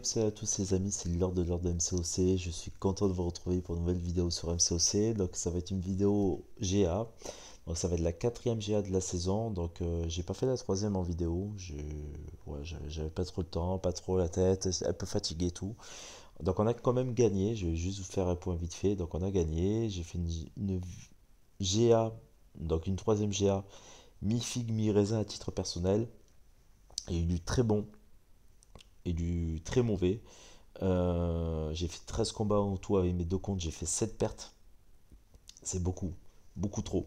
salut à tous les amis, c'est Lord de MCOC. Je suis content de vous retrouver pour une nouvelle vidéo sur MCOC. Donc ça va être une vidéo GA. Donc ça va être la quatrième GA de la saison. Donc j'ai pas fait la troisième en vidéo. J'avais pas trop le temps, pas trop la tête, un peu fatigué et tout. Donc on a quand même gagné. Je vais juste vous faire un point vite fait. Donc on a gagné. J'ai fait une GA, donc une troisième GA, mi-figue, mi-raisin à titre personnel. Il y a eu du très bon et du très mauvais. J'ai fait 13 combats en tout avec mes deux comptes, j'ai fait 7 pertes. C'est beaucoup, beaucoup trop.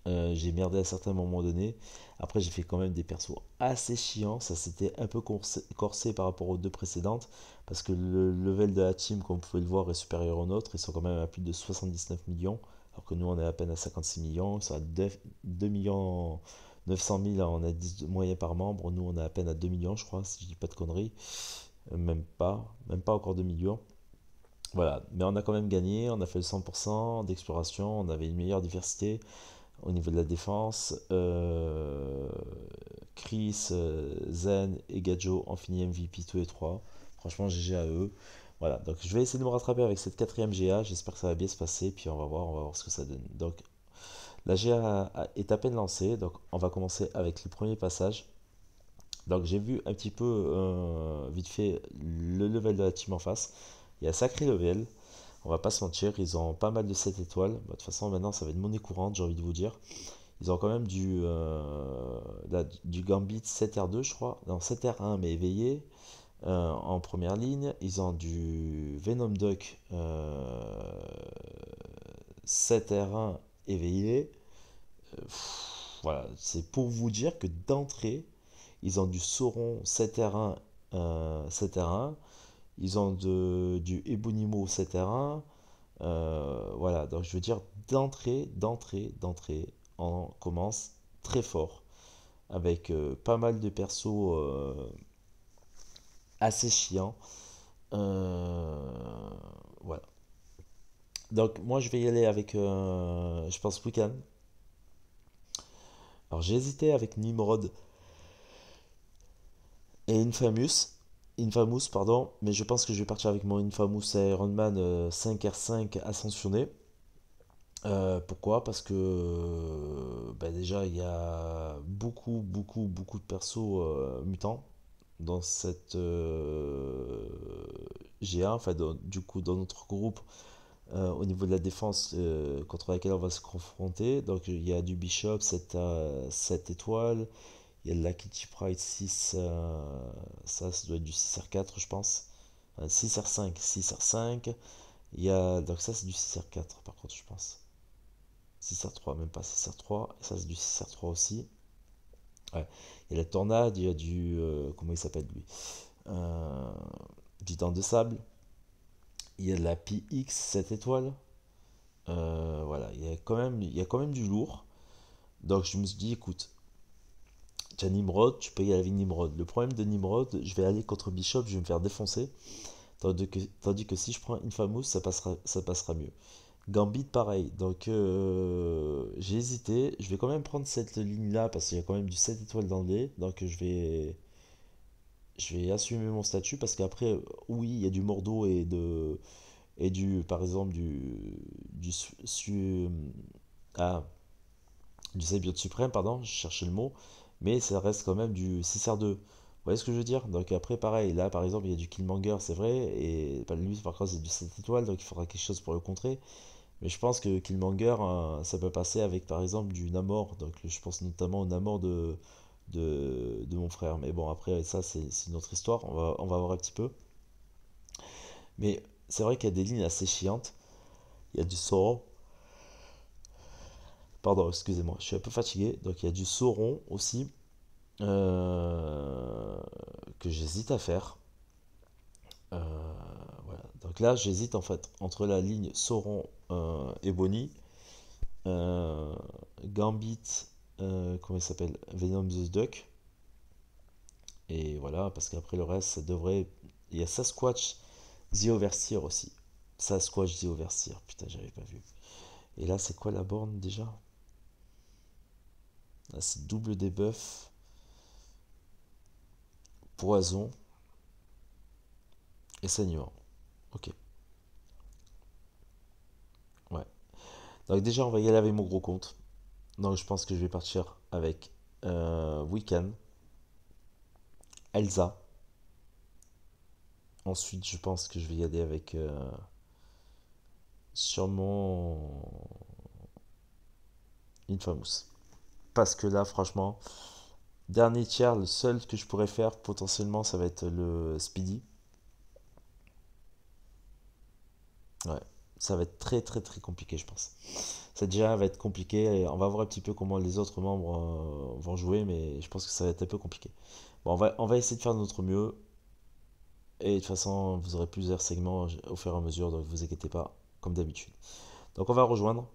J'ai merdé à certains moments donnés. Après, j'ai fait quand même des persos assez chiants. Ça s'était un peu corsé par rapport aux deux précédentes. Parce que le level de la team, comme vous pouvez le voir, est supérieur au nôtre. Ils sont quand même à plus de 79 millions. Alors que nous, on est à peine à 56 millions. Ils sont à 2 millions 900 000. On a 10 de moyens par membre. Nous, on est à peine à 2 millions, je crois, si je dis pas de conneries. Même pas encore 2 millions. Voilà, mais on a quand même gagné, on a fait le 100% d'exploration, on avait une meilleure diversité au niveau de la défense. Chris, Zen et Gadjo ont fini MVP tous les trois. Franchement, GG à eux. Voilà, donc je vais essayer de me rattraper avec cette quatrième GA, j'espère que ça va bien se passer, puis on va voir ce que ça donne. Donc la GA est à peine lancée, donc on va commencer avec les premiers passages. Donc j'ai vu un petit peu vite fait le level de la team en face. Il y a un sacré level. On va pas se mentir, ils ont pas mal de 7 étoiles. Bah, de toute façon, maintenant, ça va être monnaie courante, j'ai envie de vous dire. Ils ont quand même du Gambit 7R2, je crois. Non, 7R1, mais éveillé en première ligne. Ils ont du Venom Duck 7R1 éveillé. Voilà, c'est pour vous dire que d'entrée, ils ont du Sauron 7R1, 7R1. Ils ont du Ebonimo 7R1. Voilà, donc je veux dire, d'entrée, on commence très fort avec pas mal de persos assez chiants. Voilà. Donc moi je vais y aller avec, je pense, Wiccan. Alors j'ai hésité avec Nimrod et Infamous, pardon, mais je pense que je vais partir avec mon Infamous Iron Man 5R5 ascensionné. Pourquoi? Parce que bah déjà il y a beaucoup de persos mutants dans cette GA, enfin du coup dans notre groupe au niveau de la défense contre laquelle on va se confronter. Donc il y a du Bishop 7 étoiles, il y a de la Kitty Pride 6, ça doit être du 6R4 je pense. 6R5, 6R5. Il y a, donc ça c'est du 6R4 par contre je pense. 6R3, même pas 6R3, et ça c'est du 6R3 aussi. Ouais. Il y a la Tornade, il y a du. Comment il s'appelle lui Euh, Du Dent de Sable. Il y a de la PX 7 étoiles. Voilà, il y a quand même du lourd. Donc je me suis dit, écoute, tu as Nimrod, tu peux y aller avec Nimrod. Le problème de Nimrod, je vais aller contre Bishop, je vais me faire défoncer. Tandis que si je prends Infamous, ça passera mieux. Gambit, pareil. Donc, j'ai hésité. Je vais quand même prendre cette ligne-là parce qu'il y a quand même du 7 étoiles dans le dé. Donc, je vais assumer mon statut parce qu'après, oui, il y a du Mordo et par exemple, du, ah, du Symbiote Suprême, pardon, je cherchais le mot. Mais ça reste quand même du 6R2. Vous voyez ce que je veux dire? Donc, après, pareil, là, par exemple, il y a du Killmonger, c'est vrai. Et bah, lui, par contre, c'est du 7 étoiles. Donc, il faudra quelque chose pour le contrer. Mais je pense que Killmonger, ça peut passer avec par exemple du Namor. Donc je pense notamment au Namor de mon frère. Mais bon, après, ça, c'est une autre histoire. On va voir un petit peu. Mais c'est vrai qu'il y a des lignes assez chiantes. Il y a du Sauron. Pardon, excusez-moi, je suis un peu fatigué. Donc il y a du Sauron aussi. euh, que j'hésite à faire. Voilà. Donc là, j'hésite en fait entre la ligne Sauron et Bonnie. euh, Gambit, comment il s'appelle? Venom the Duck. Et voilà, parce qu'après le reste, ça devrait. Il y a Sasquatch The Overseer aussi. Sasquatch The Overseer, putain, j'avais pas vu. Et là, c'est quoi la borne déjà? Là, c'est double debuff, poison. Et ça y va. Ok. Ouais. Donc déjà, on va y aller avec mon gros compte. Donc je pense que je vais partir avec Wiccan, Elsa. Ensuite, je pense que je vais y aller avec sûrement Infamous. Parce que là, franchement, dernier tiers, le seul que je pourrais faire potentiellement, ça va être le Speedy. Ouais, ça va être très très très compliqué, je pense. Ça déjà va être compliqué. Et on va voir un petit peu comment les autres membres vont jouer, mais je pense que ça va être un peu compliqué. Bon, on va essayer de faire de notre mieux. Et de toute façon, vous aurez plusieurs segments au fur et à mesure, donc ne vous inquiétez pas, comme d'habitude. Donc on va rejoindre.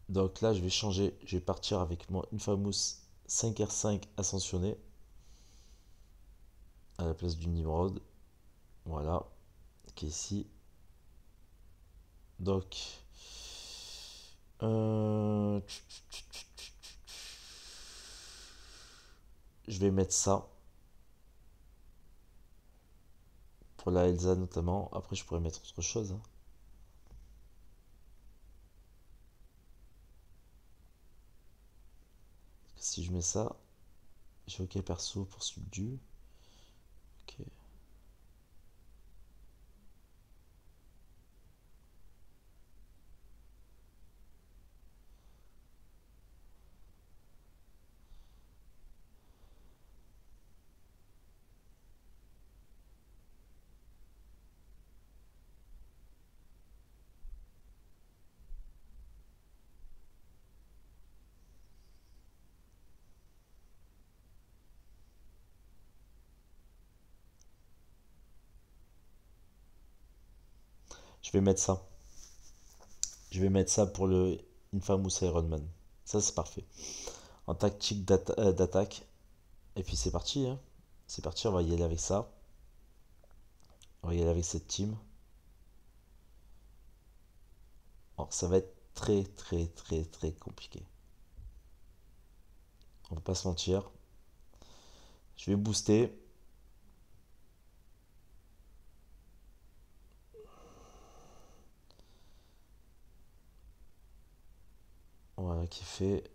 Donc là, je vais changer. Je vais partir avec mon Infamous 5R5 ascensionné à la place du Nimrod. Voilà, qui est ici. Donc, je vais mettre ça pour la Elsa notamment. Après, je pourrais mettre autre chose, hein. Si je mets ça, j'ai OK perso pour subdu. Ok. Je vais mettre ça. Je vais mettre ça pour le Infamous Iron Man. Ça, c'est parfait. En tactique d'attaque. Et puis c'est parti, hein. C'est parti, on va y aller avec ça. On va y aller avec cette team. Alors, ça va être très très très très compliqué. On va pas se mentir. Je vais booster. Voilà qui fait.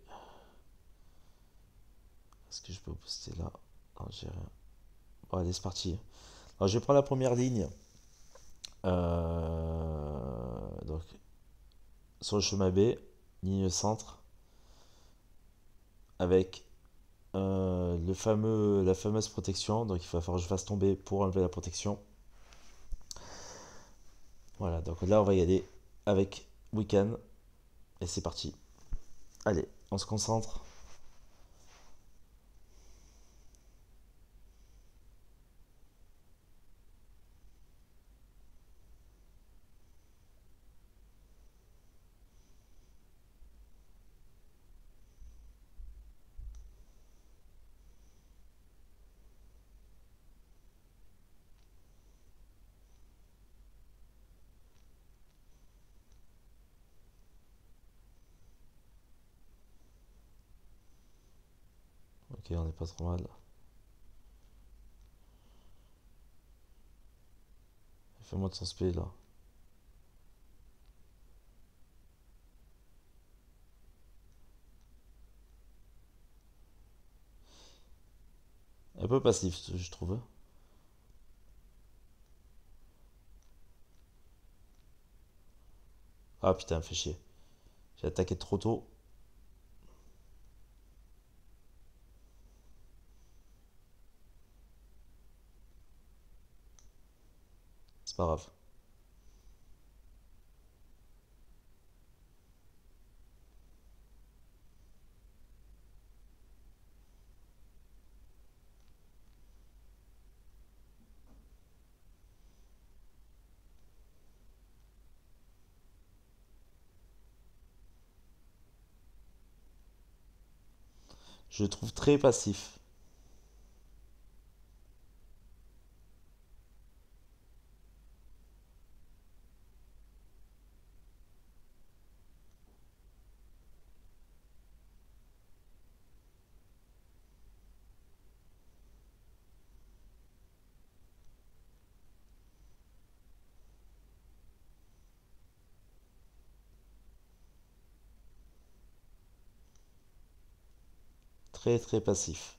Est-ce que je peux booster là? Non, j'ai rien. Bon, allez, c'est parti. Alors, je vais prendre la première ligne. Donc, sur le chemin B, ligne centre, avec la fameuse protection. Donc, il va falloir que je fasse tomber pour enlever la protection. Voilà, donc là, on va y aller avec Wiccan. Et c'est parti. Allez, on se concentre. Ok, on n'est pas trop mal. Fais-moi de son spé là. Un peu passif, je trouve. Ah putain, fait chier. J'ai attaqué trop tôt. C'est pas grave. Je le trouve très passif. Très très passif.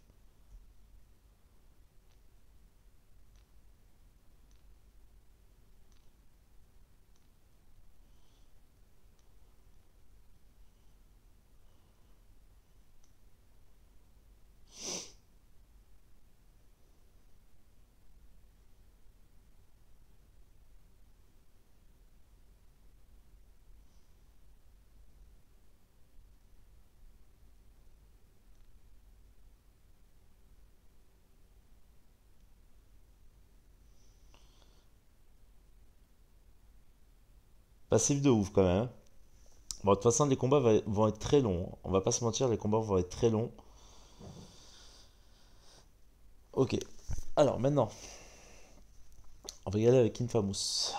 Passif de ouf quand même, hein. Bon, de toute façon, les combats vont être très longs. On va pas se mentir, les combats vont être très longs. Ok. Alors maintenant, on va y aller avec Infamous.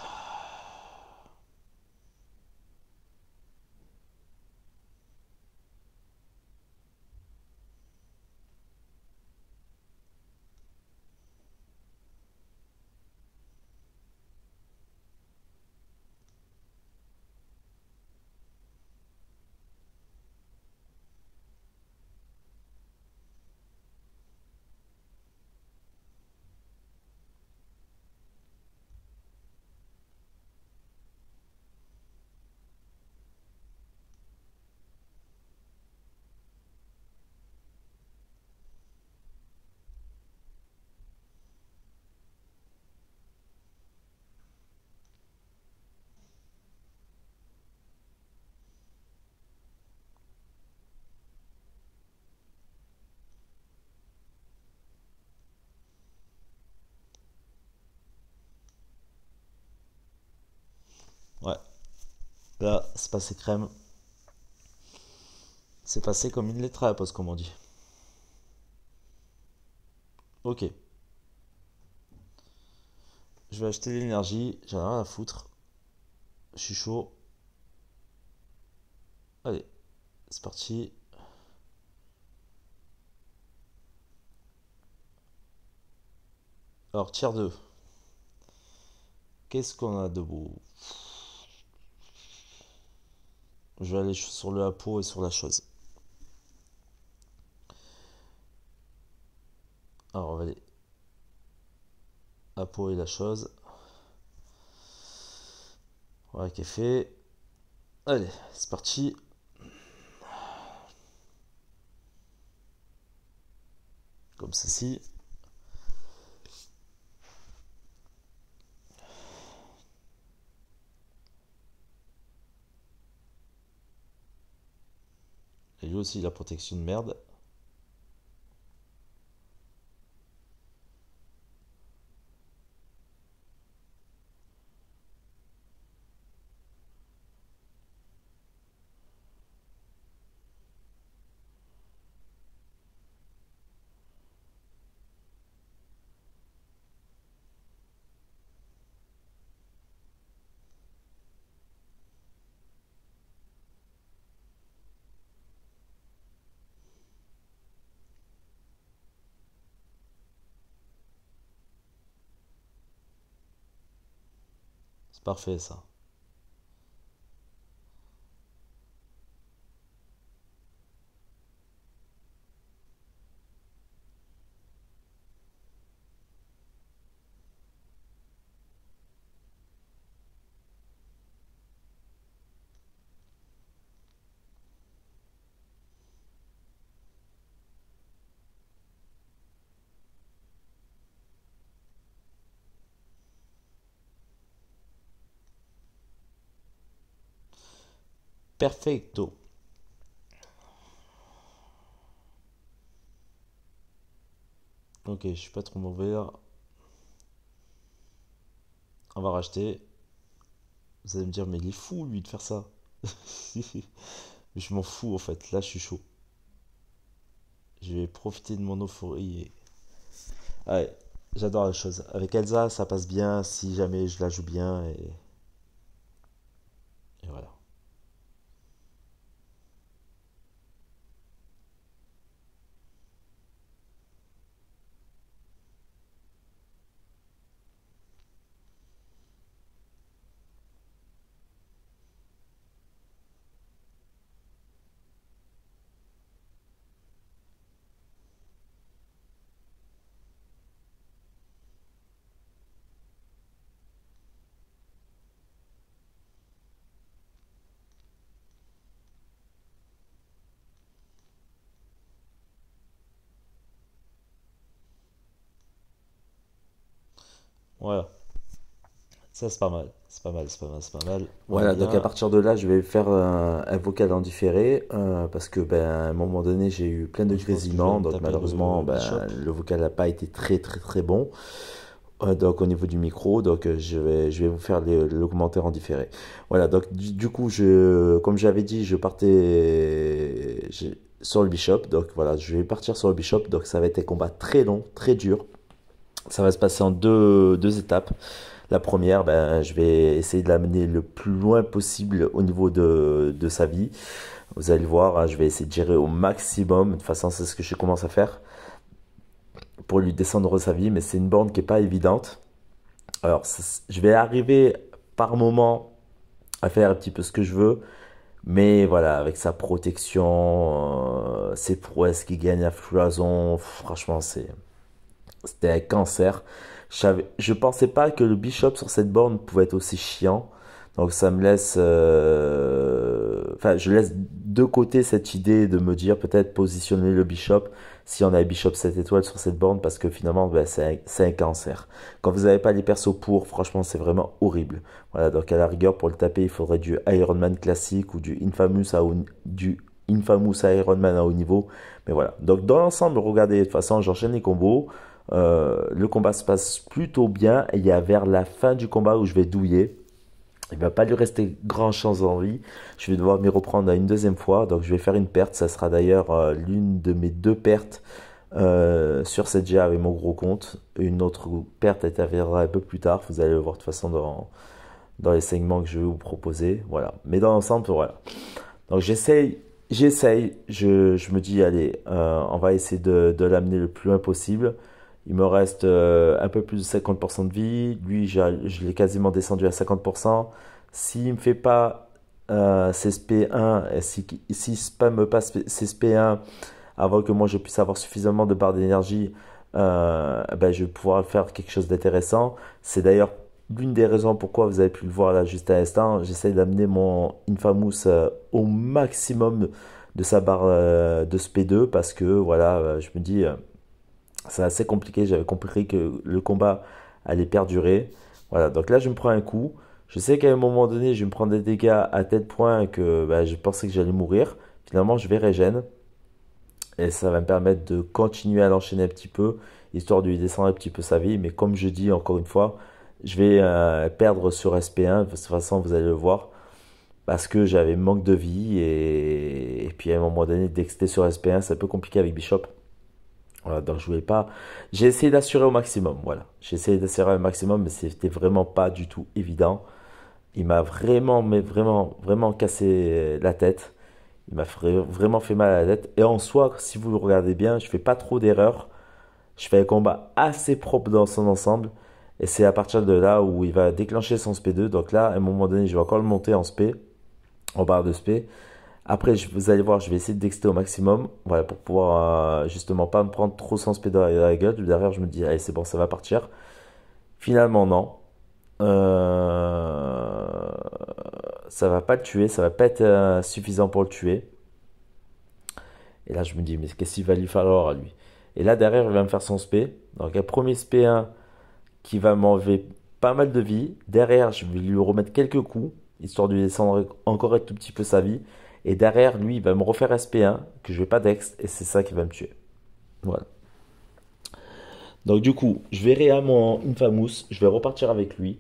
Ouais. Là, c'est passé crème. C'est passé comme une lettre à la poste, comme on dit. Ok. Je vais acheter l'énergie. J'en ai rien à foutre. Je suis chaud. Allez, c'est parti. Alors, tiers 2. Qu'est-ce qu'on a de beau? Je vais aller sur le hapeau et sur la chose. Alors, on va aller hapeau et la chose. Voilà qui est fait. Allez, c'est parti. Comme ceci. Et lui aussi, la protection de merde. C'est parfait ça. Perfecto. Ok, je suis pas trop mauvais là. On va racheter. Vous allez me dire, mais il est fou lui de faire ça. Mais je m'en fous en fait. Là, je suis chaud. Je vais profiter de mon euphorie. Ouais, j'adore la chose. Avec Elsa, ça passe bien si jamais je la joue bien. Et voilà. Voilà. Ça, c'est pas mal. C'est pas mal, c'est pas mal, c'est pas mal. On est Voilà, donc à bien. partir de là, je vais faire un vocal en différé parce que ben, à un moment donné, j'ai eu plein de Moi, je pense que je vais grésillements, me donc taper malheureusement, le ben, Bishop. le vocal n'a pas été très bon. Donc au niveau du micro, donc je vais vous faire le commentaire en différé. Voilà, donc du coup, comme j'avais dit, je partais sur le Bishop, donc voilà, je vais partir sur le Bishop, donc ça va être un combat très long, très dur. Ça va se passer en deux étapes. La première, ben, je vais essayer de l'amener le plus loin possible au niveau de sa vie. Vous allez le voir, hein, je vais essayer de gérer au maximum. De toute façon, c'est ce que je commence à faire pour lui descendre sa vie, mais c'est une borne qui n'est pas évidente. Alors, je vais arriver par moment à faire un petit peu ce que je veux, mais voilà, avec sa protection, ses prouesses qui gagnent à foison, franchement, c'était un cancer. Je pensais pas que le bishop sur cette borne pouvait être aussi chiant. Donc ça me laisse, enfin je laisse de côté cette idée de me dire peut-être positionner le bishop si on a un bishop 7 étoiles sur cette borne parce que finalement ben, c'est un cancer. Quand vous n'avez pas les persos pour, franchement c'est vraiment horrible. Voilà, donc à la rigueur pour le taper il faudrait du Iron Man classique ou du Infamous Iron Man à haut niveau. Mais voilà, donc dans l'ensemble regardez, de toute façon j'enchaîne les combos. Le combat se passe plutôt bien et il y a vers la fin du combat où je vais douiller. Il ne va pas lui rester grand chance en vie. Je vais devoir m'y reprendre une deuxième fois. Donc je vais faire une perte. Ça sera d'ailleurs l'une de mes deux pertes sur cette GA avec mon gros compte. Une autre perte interviendra un peu plus tard. Vous allez le voir de toute façon dans les segments que je vais vous proposer. Voilà. Mais dans l'ensemble, voilà. Donc j'essaye. Je me dis, allez, on va essayer de l'amener le plus loin possible. Il me reste un peu plus de 50% de vie. Lui, je l'ai quasiment descendu à 50%. S'il ne me fait pas CSP1, et si spam pas CSP1 avant que moi je puisse avoir suffisamment de barres d'énergie, ben, je vais pouvoir faire quelque chose d'intéressant. C'est d'ailleurs l'une des raisons pourquoi vous avez pu le voir là juste à l'instant. J'essaie d'amener mon Infamous au maximum de sa barre de SP2 parce que voilà, je me dis c'est assez compliqué. J'avais compris que le combat allait perdurer. Voilà, donc là, je me prends un coup. Je sais qu'à un moment donné, je vais me prendre des dégâts à tel point que bah, je pensais que j'allais mourir. Finalement, je vais régène. Et ça va me permettre de continuer à l'enchaîner un petit peu, histoire de lui descendre un petit peu sa vie. Mais comme je dis encore une fois, je vais perdre sur SP1. De toute façon, vous allez le voir. Parce que j'avais manque de vie. Et puis à un moment donné, dès que c'était sur SP1, c'est un peu compliqué avec Bishop. Voilà, donc je voulais pas. J'ai essayé d'assurer au maximum. Voilà, j'ai essayé d'assurer au maximum, mais c'était vraiment pas du tout évident. Il m'a vraiment, mais vraiment, vraiment cassé la tête. Il m'a vraiment fait mal à la tête. Et en soi, si vous le regardez bien, je fais pas trop d'erreurs. Je fais un combat assez propre dans son ensemble. Et c'est à partir de là où il va déclencher son SP2. Donc là, à un moment donné, je vais encore le monter en SP, en barre de SP. Après, vous allez voir, je vais essayer de dexter au maximum, voilà, pour pouvoir justement pas me prendre trop sans speed dans la gueule. Derrière, je me dis, allez, c'est bon, ça va partir. Finalement, non. Ça va pas le tuer, ça va pas être suffisant pour le tuer. Et là, je me dis, mais qu'est-ce qu'il va lui falloir à lui? Et là, derrière, il va me faire son SP. Donc, un premier SP1 qui va m'enlever pas mal de vie. Derrière, je vais lui remettre quelques coups, histoire de lui descendre encore un tout petit peu sa vie. Et derrière, lui, il va me refaire SP1, que je vais pas dex, et c'est ça qui va me tuer. Voilà. Donc du coup, je verrai à mon Infamous, je vais repartir avec lui.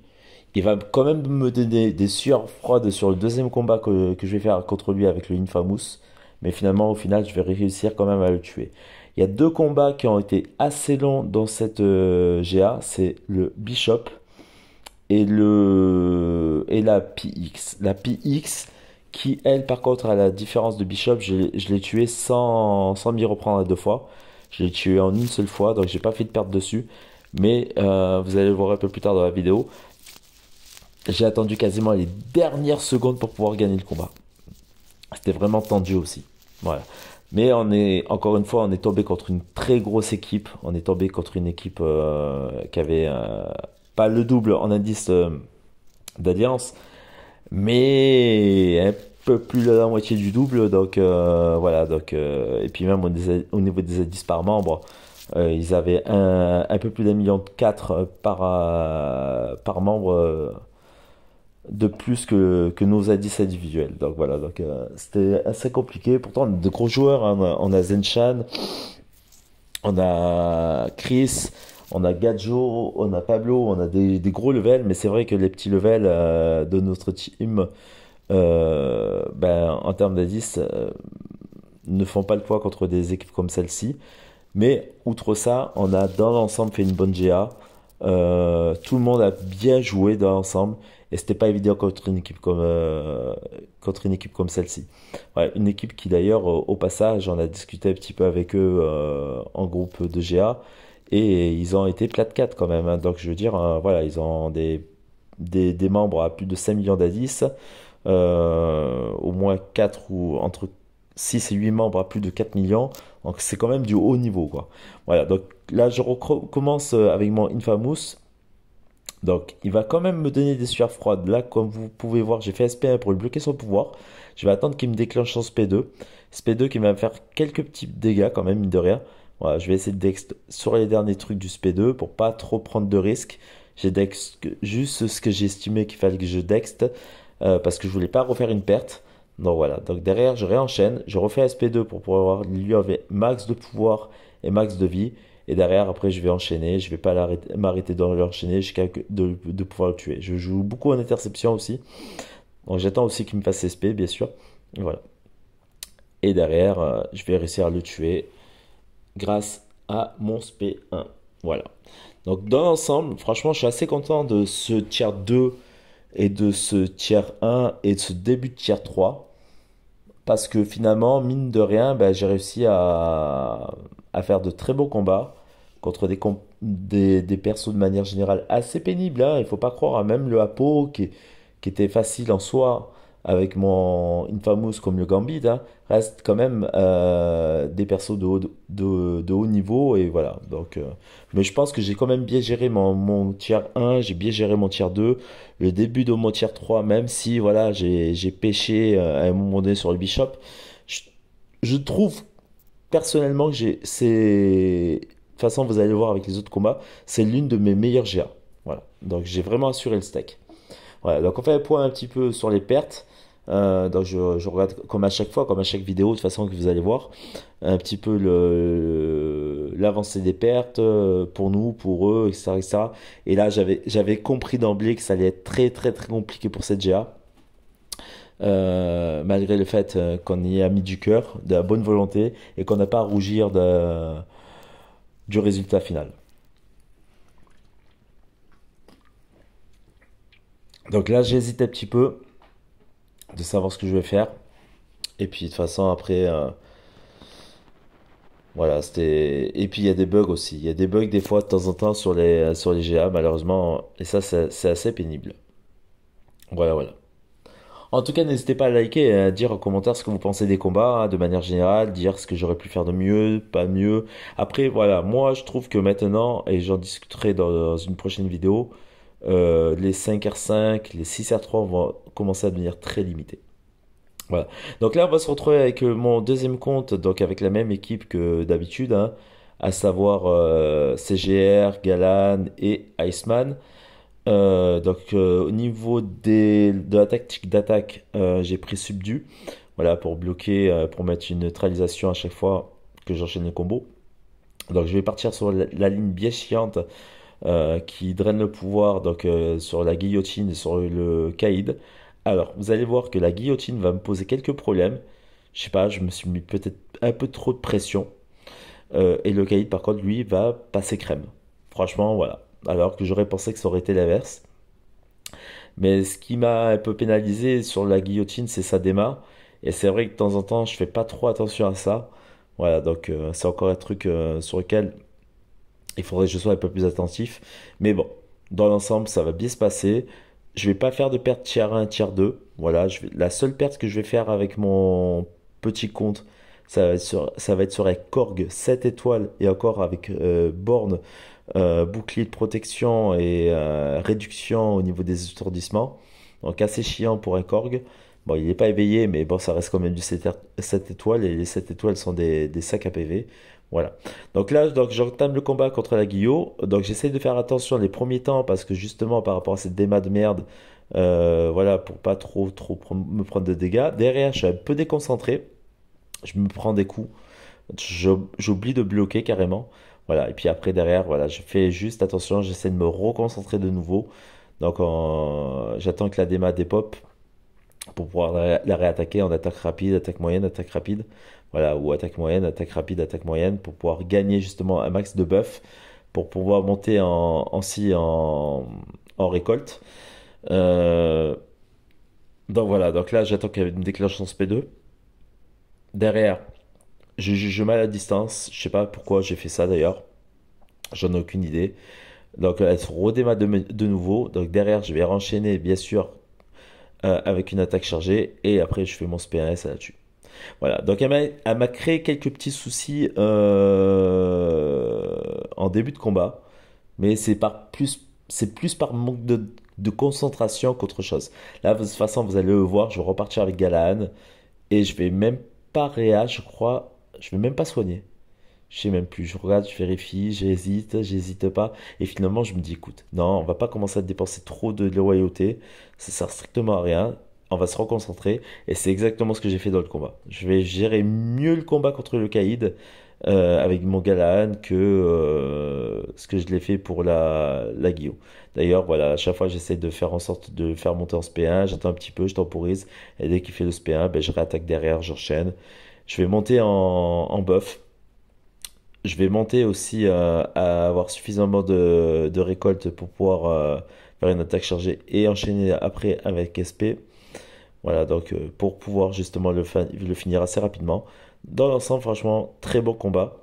Il va quand même me donner des sueurs froides sur le deuxième combat que je vais faire contre lui avec le Infamous. Mais finalement, au final, je vais réussir quand même à le tuer. Il y a deux combats qui ont été assez longs dans cette GA. C'est le Bishop et la PX. La PX qui, elle, par contre, à la différence de Bishop, je l'ai tué sans m'y reprendre à deux fois. Je l'ai tué en une seule fois, donc j'ai pas fait de perte dessus. Mais vous allez le voir un peu plus tard dans la vidéo. J'ai attendu quasiment les dernières secondes pour pouvoir gagner le combat. C'était vraiment tendu aussi. Voilà. Mais encore une fois, on est tombé contre une très grosse équipe. On est tombé contre une équipe qui avait pas le double en indice d'alliance, mais un peu plus de la moitié du double. Donc voilà. Donc, et puis même au niveau des indices par membre, Ils avaient un peu plus d'1,4 million par membre de plus que nos indices individuels. Donc voilà, donc c'était assez compliqué. Pourtant, on a de gros joueurs, hein. On a Zenchan, on a Chris, on a Gadjo, on a Pablo, on a des gros levels, mais c'est vrai que les petits levels de notre team, ben, en termes d'indices, ne font pas le poids contre des équipes comme celle-ci. Mais outre ça, on a dans l'ensemble fait une bonne GA. Tout le monde a bien joué dans l'ensemble. Et c'était pas évident contre une équipe comme celle-ci. Ouais, une équipe qui d'ailleurs, au passage, on a discuté un petit peu avec eux en groupe de GA. Et ils ont été plat de 4 quand même, hein. Donc je veux dire, voilà, ils ont des membres à plus de 5 millions d'indices. Au moins 4 ou entre 6 et 8 membres à plus de 4 millions. Donc c'est quand même du haut niveau, quoi. Voilà, donc là je recommence avec mon Infamous. Donc il va quand même me donner des sueurs froides. Là, comme vous pouvez voir, j'ai fait SP1 pour lui bloquer son pouvoir. Je vais attendre qu'il me déclenche son SP2. SP2 qui va me faire quelques petits dégâts quand même, mine de rien. Voilà, je vais essayer de dext sur les derniers trucs du SP2 pour pas trop prendre de risques. J'ai dext juste ce que j'ai estimé qu'il fallait que je dext parce que je voulais pas refaire une perte. Donc voilà, donc derrière je réenchaîne, je refais SP2 pour pouvoir lui avoir max de pouvoir et max de vie. Et derrière après je vais enchaîner, je vais pas m'arrêter de l'enchaîner jusqu'à de pouvoir le tuer. Je joue beaucoup en interception aussi. Donc j'attends aussi qu'il me fasse SP bien sûr. Et voilà. Et derrière je vais réussir à le tuer grâce à mon SP1. Voilà. Donc dans l'ensemble, franchement je suis assez content de ce tiers 2 et de ce tiers 1 et de ce début de tiers 3. Parce que finalement, mine de rien, ben, j'ai réussi à faire de très beaux combats contre des persos de manière générale assez pénibles, hein. Il faut pas croire, hein. Même le Apo qui était facile en soi avec mon Infamous comme le Gambit, hein, reste quand même des persos de haut niveau. Et voilà. Donc, mais je pense que j'ai quand même bien géré mon tiers 1, j'ai bien géré mon tiers 2, le début de mon tiers 3, même si voilà, j'ai pêché à un moment donné sur le Bishop. Je, je trouve personnellement que de toute façon, vous allez le voir avec les autres combats, c'est l'une de mes meilleures GA. Voilà. Donc j'ai vraiment assuré le steak. Voilà, donc on fait un point un petit peu sur les pertes. Donc je regarde comme à chaque fois, comme à chaque vidéo, de toute façon que vous allez voir, un petit peu l'avancée des pertes pour nous, pour eux, etc., etc. Et là, j'avais compris d'emblée que ça allait être très très très compliqué pour cette GA. Malgré le fait qu'on y a mis du cœur, de la bonne volonté et qu'on n'a pas à rougir du résultat final. Donc là, j'hésite un petit peu de savoir ce que je vais faire. Et puis de toute façon, après, voilà, c'était. Et puis il y a des bugs aussi. Il y a des bugs des fois de temps en temps sur les GA, malheureusement. Et ça, c'est assez pénible. Voilà, voilà. En tout cas, n'hésitez pas à liker et à dire en commentaire ce que vous pensez des combats, hein, de manière générale, dire ce que j'aurais pu faire de mieux, pas mieux. Après, voilà, moi je trouve que maintenant, et j'en discuterai dans une prochaine vidéo, les 5R5, les 6R3 vont commencer à devenir très limités. Voilà. Donc là, on va se retrouver avec mon deuxième compte, donc avec la même équipe que d'habitude, hein, à savoir CGR, Galan et Iceman. Au niveau de la tactique d'attaque, j'ai pris Subdue, voilà, pour bloquer, pour mettre une neutralisation à chaque fois que j'enchaîne les combos. Donc je vais partir sur la ligne bien chiante qui draine le pouvoir, donc sur la guillotine et sur le caïd. Alors, vous allez voir que la guillotine va me poser quelques problèmes. Je sais pas, je me suis mis peut-être un peu trop de pression. Et le caïd, par contre, lui, va passer crème. Franchement, voilà. Alors que j'aurais pensé que ça aurait été l'inverse. Mais ce qui m'a un peu pénalisé sur la guillotine, c'est sa déma. Et c'est vrai que de temps en temps, je fais pas trop attention à ça. Voilà, donc c'est encore un truc sur lequel il faudrait que je sois un peu plus attentif. Mais bon, dans l'ensemble, ça va bien se passer. Je vais pas faire de perte tiers 1, tiers 2. Voilà, la seule perte que je vais faire avec mon petit compte, ça va être sur la Korg 7 étoiles et encore avec borne, bouclier de protection et réduction au niveau des étourdissements. Donc assez chiant pour un Korg. Bon, il n'est pas éveillé, mais bon, ça reste quand même du 7 étoiles et les 7 étoiles sont des sacs à PV. Voilà. Donc là, j'entame le combat contre la Guillot. Donc j'essaie de faire attention les premiers temps parce que justement par rapport à cette déma de merde, voilà, pour pas me prendre de dégâts. Derrière, je suis un peu déconcentré. Je me prends des coups. J'oublie de bloquer carrément. Voilà. Et puis après, derrière, voilà, je fais juste attention. J'essaie de me reconcentrer de nouveau. Donc j'attends que la déma dépop pour pouvoir la réattaquer en attaque rapide, attaque moyenne, attaque rapide. Voilà, ou attaque moyenne, attaque rapide, attaque moyenne, pour pouvoir gagner justement un max de buff, pour pouvoir monter en récolte. Euh, donc voilà, donc là j'attends qu'elle me déclenche son SP2. Derrière, je mets à la distance, je sais pas pourquoi j'ai fait ça d'ailleurs, j'en ai aucune idée. Donc elle se redémarre de nouveau, donc derrière je vais renchaîner bien sûr avec une attaque chargée, et après je fais mon SP1S, elle la tue. Voilà, donc elle m'a créé quelques petits soucis en début de combat, mais c'est plus par manque de concentration qu'autre chose. Là, de toute façon, vous allez le voir, je vais repartir avec Galaan et je vais même pas réa, je crois, je vais même pas soigner. Je sais même plus, je regarde, je vérifie, j'hésite pas, et finalement je me dis, écoute, non, on va pas commencer à dépenser trop de loyauté, ça sert strictement à rien, on va se reconcentrer, et c'est exactement ce que j'ai fait dans le combat. Je vais gérer mieux le combat contre le Caïd avec mon Galaan que ce que je l'ai fait pour la Guillaume. D'ailleurs, voilà, à chaque fois j'essaie de faire en sorte de le faire monter en SP1, j'attends un petit peu, je temporise, et dès qu'il fait le SP1, ben, je réattaque derrière, j'enchaîne. Je vais monter en buff. Je vais monter aussi à avoir suffisamment de récolte pour pouvoir faire une attaque chargée et enchaîner après avec SP. Voilà, donc pour pouvoir justement le finir assez rapidement. Dans l'ensemble, franchement, très bon combat.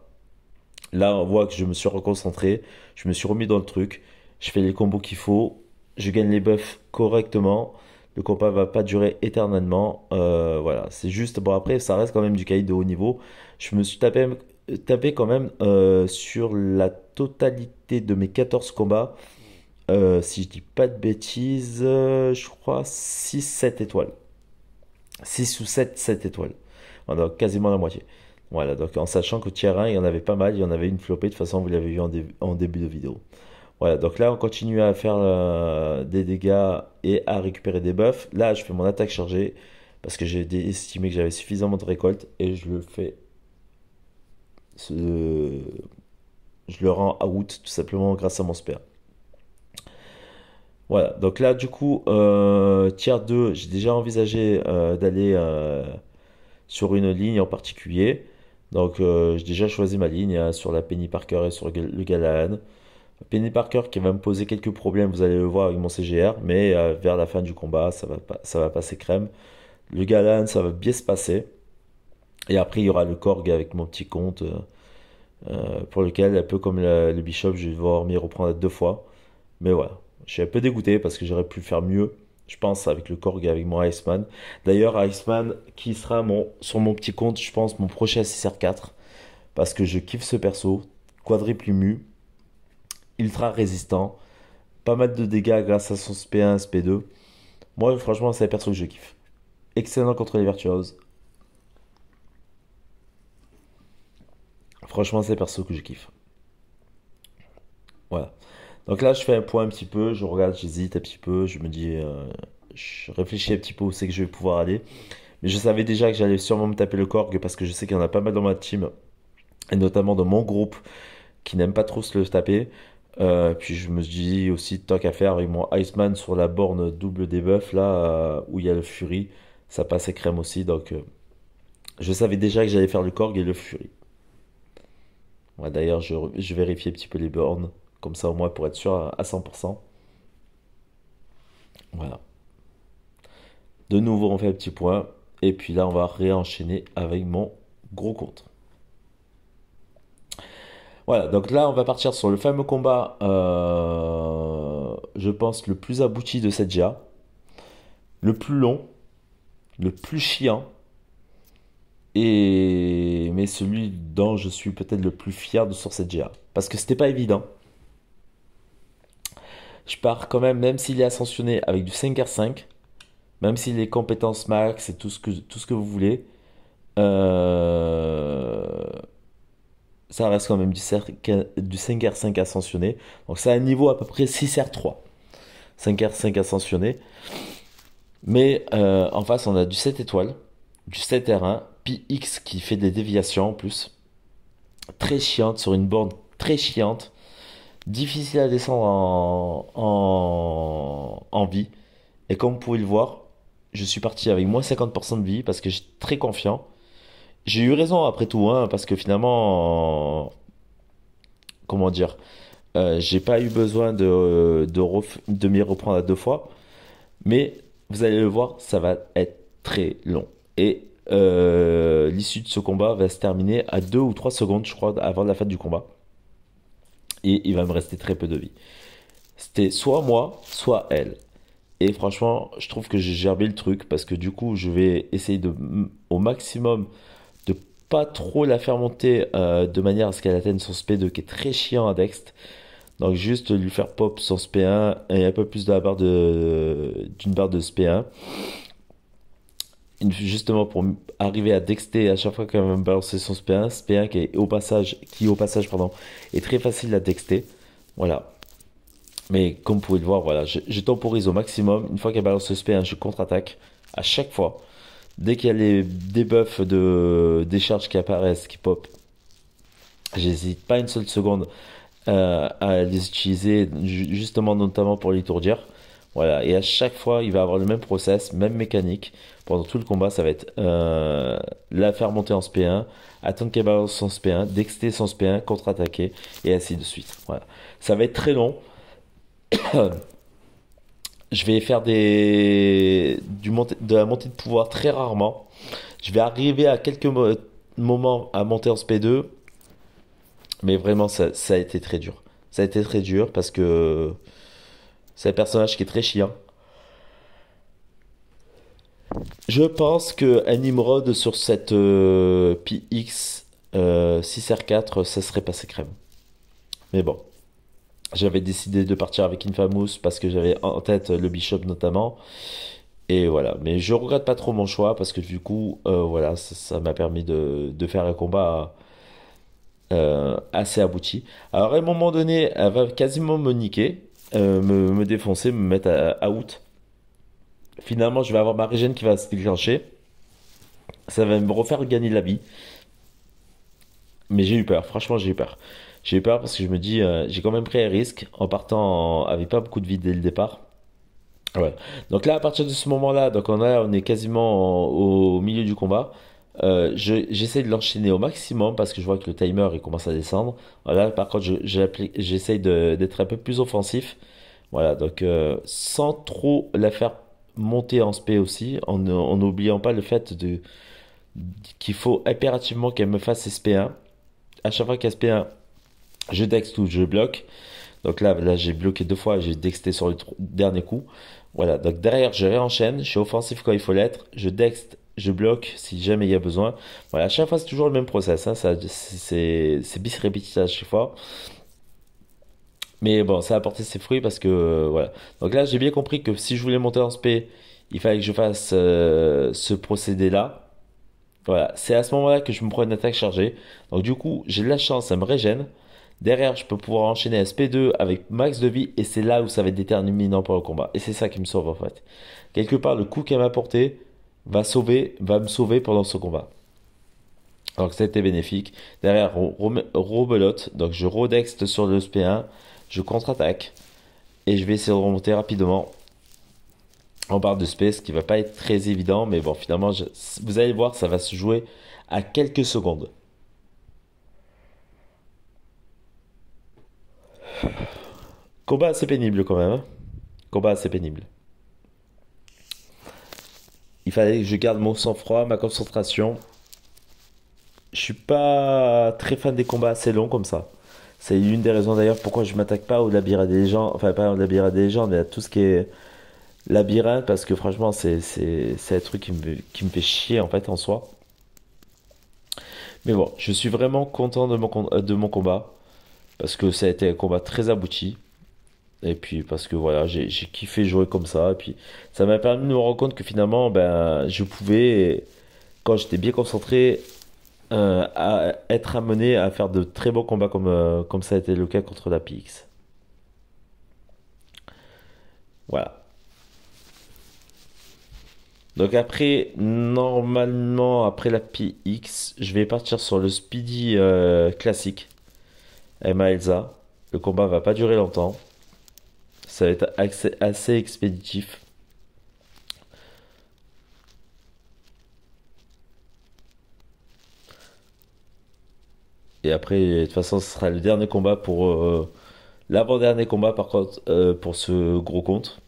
Là, on voit que je me suis reconcentré, je me suis remis dans le truc, je fais les combos qu'il faut, je gagne les buffs correctement. Le combat va pas durer éternellement. Voilà, c'est juste. Bon, après, ça reste quand même du cahier de haut niveau. Je me suis tapé quand même sur la totalité de mes 14 combats. Si je dis pas de bêtises, je crois 6 7 étoiles. 6 ou 7 étoiles. Voilà, donc quasiment la moitié. Voilà, donc en sachant qu'au tier 1, il y en avait pas mal, il y en avait une flopée, de toute façon, vous l'avez vu en début de vidéo. Voilà, donc là, on continue à faire des dégâts et à récupérer des buffs. Là, je fais mon attaque chargée parce que j'ai estimé que j'avais suffisamment de récolte et je le fais. ce- Je le rends out tout simplement grâce à mon spare. Voilà, donc là, du coup, tier 2, j'ai déjà envisagé d'aller sur une ligne en particulier. Donc, j'ai déjà choisi ma ligne hein, sur la Penny Parker et sur le Galaan. Penny Parker qui va me poser quelques problèmes, vous allez le voir avec mon CGR, mais vers la fin du combat, ça va passer crème. Le Galan, ça va bien se passer. Et après, il y aura le Korg avec mon petit compte, pour lequel, un peu comme le Bishop, je vais devoir m'y reprendre 2 fois. Mais voilà, je suis un peu dégoûté parce que j'aurais pu faire mieux, je pense, avec le Korg et avec mon Iceman. D'ailleurs, Iceman qui sera sur mon petit compte, je pense, mon prochain CR4, parce que je kiffe ce perso, quadruple mu, ultra résistant. Pas mal de dégâts grâce à son SP1, SP2. Moi, franchement, c'est un perso que je kiffe. Excellent contre les Virtuoses. Franchement, c'est un perso que je kiffe. Voilà. Donc là, je fais un point un petit peu. Je regarde, j'hésite un petit peu. Je me dis, je réfléchis un petit peu où c'est que je vais pouvoir aller. Mais je savais déjà que j'allais sûrement me taper le Korg parce que je sais qu'il y en a pas mal dans ma team. Et notamment dans mon groupe qui n'aime pas trop se le taper. Puis je me dis aussi, tant qu'à faire avec mon Iceman sur la borne double debuff là, où il y a le Fury, ça passait crème aussi. Donc je savais déjà que j'allais faire le Korg et le Fury. Ouais, d'ailleurs, je vérifie un petit peu les bornes, comme ça au moins pour être sûr à 100%. Voilà. De nouveau, on fait un petit point. Et puis là, on va réenchaîner avec mon gros compte. Voilà, donc là, on va partir sur le fameux combat, je pense, le plus abouti de cette GA. Le plus long, le plus chiant, mais celui dont je suis peut-être le plus fier de sur cette GA. Parce que c'était pas évident. Je pars quand même, même s'il est ascensionné avec du 5R5, même s'il est compétence max et tout ce que vous voulez, euh, ça reste quand même du 5R5 ascensionné. Donc c'est un niveau à peu près 6R3. 5R5 ascensionné. Mais en face, on a du 7 étoiles, du 7R1, PX qui fait des déviations en plus. Très chiante, sur une borne très chiante. Difficile à descendre en vie. Et comme vous pouvez le voir, je suis parti avec moins 50% de vie parce que j'étais très confiant. J'ai eu raison après tout, hein, parce que finalement, comment dire, j'ai pas eu besoin de m'y reprendre à deux fois. Mais vous allez le voir, ça va être très long. Et l'issue de ce combat va se terminer à 2 ou 3 secondes, je crois, avant la fin du combat. Et il va me rester très peu de vie. C'était soit moi, soit elle. Et franchement, je trouve que j'ai gerbé le truc parce que du coup, je vais essayer au maximum de pas trop la faire monter de manière à ce qu'elle atteigne son SP2 qui est très chiant à Dext. Donc juste lui faire pop son SP1 et un peu plus de la barre d'une barre de SP1. Justement pour arriver à dexter à chaque fois qu'elle va me balancer son SP1, SP1 qui au passage pardon, est très facile à dexter. Voilà. Mais comme vous pouvez le voir, voilà, je temporise au maximum. Une fois qu'elle balance le SP1, je contre-attaque à chaque fois. Dès qu'il y a les debuffs de décharge qui apparaissent, qui pop, j'hésite pas une seule seconde à les utiliser, justement notamment pour l'étourdir. Voilà, et à chaque fois, il va avoir le même process, même mécanique. Pendant tout le combat, ça va être la faire monter en SP1, attendre qu'elle balance son SP1, dexter son SP1, contre-attaquer, et ainsi de suite. Voilà. Ça va être très long. Je vais faire de la montée de pouvoir très rarement. Je vais arriver à quelques moments à monter en SP2, mais vraiment, ça a été très dur. Ça a été très dur parce que c'est un personnage qui est très chiant. Je pense que un Nimrod sur cette PX 6R4, ça serait passé crème. Mais bon, j'avais décidé de partir avec Infamous parce que j'avais en tête le Bishop notamment. Et voilà, mais je regrette pas trop mon choix parce que du coup, voilà, ça m'a permis de faire un combat assez abouti. Alors à un moment donné, elle va quasiment me niquer, me défoncer, me mettre à out. Finalement, je vais avoir ma régène qui va se déclencher. Ça va me refaire gagner la vie. Mais j'ai eu peur, franchement, j'ai eu peur. J'ai eu peur parce que je me dis, j'ai quand même pris un risque en partant avec pas beaucoup de vie dès le départ. Ouais. Donc là, à partir de ce moment-là, on est quasiment au milieu du combat. J'essaie de l'enchaîner au maximum parce que je vois que le timer il commence à descendre. Voilà, par contre, j'essaie d'être un peu plus offensif. Voilà, donc sans trop la faire monter en SP aussi, en n'oubliant pas le fait qu'il faut impérativement qu'elle me fasse SP1. À chaque fois qu'elle SP1, je dex ou je bloque. Donc là j'ai bloqué deux fois, j'ai dexté sur le dernier coup. Voilà, donc derrière, je réenchaîne, je suis offensif quand il faut l'être, je dexte, je bloque si jamais il y a besoin. Voilà, à chaque fois, c'est toujours le même process, hein, c'est bis répétitif à chaque fois. Mais bon, ça a apporté ses fruits parce que, voilà. Donc là, j'ai bien compris que si je voulais monter en SP, il fallait que je fasse ce procédé-là. Voilà, c'est à ce moment-là que je me prends une attaque chargée. Donc du coup, j'ai de la chance, ça me régène. Derrière, je peux pouvoir enchaîner SP2 avec max de vie et c'est là où ça va être déterminant pour le combat. Et c'est ça qui me sauve en fait. Quelque part, le coup qu'elle m'a porté va me sauver pendant ce combat. Donc c'était bénéfique. Derrière, on rebelote. Donc je redexte sur le SP1, je contre-attaque et je vais essayer de remonter rapidement en barre de SP, ce qui va pas être très évident. Mais bon, finalement, vous allez voir, ça va se jouer à quelques secondes. Combat assez pénible quand même, hein. Combat assez pénible. Il fallait que je garde mon sang-froid, ma concentration. Je suis pas très fan des combats assez longs comme ça. C'est l'une des raisons d'ailleurs pourquoi je m'attaque pas au labyrinthe des légendes, enfin pas au labyrinthe des légendes, mais à tout ce qui est labyrinthe parce que franchement c'est un truc qui me fait chier en fait en soi. Mais bon, je suis vraiment content de mon combat parce que ça a été un combat très abouti. Et puis parce que voilà, j'ai kiffé jouer comme ça. Et puis ça m'a permis de me rendre compte que finalement, ben, je pouvais, quand j'étais bien concentré, à être amené à faire de très bons combats comme ça a été le cas contre la PX. Voilà. Donc après, normalement, après la PX, je vais partir sur le Speedy classique, Emma Elsa. Le combat va pas durer longtemps. Ça va être assez expéditif. Et après, de toute façon, ce sera le dernier combat pour l'avant-dernier combat par contre pour ce gros compte.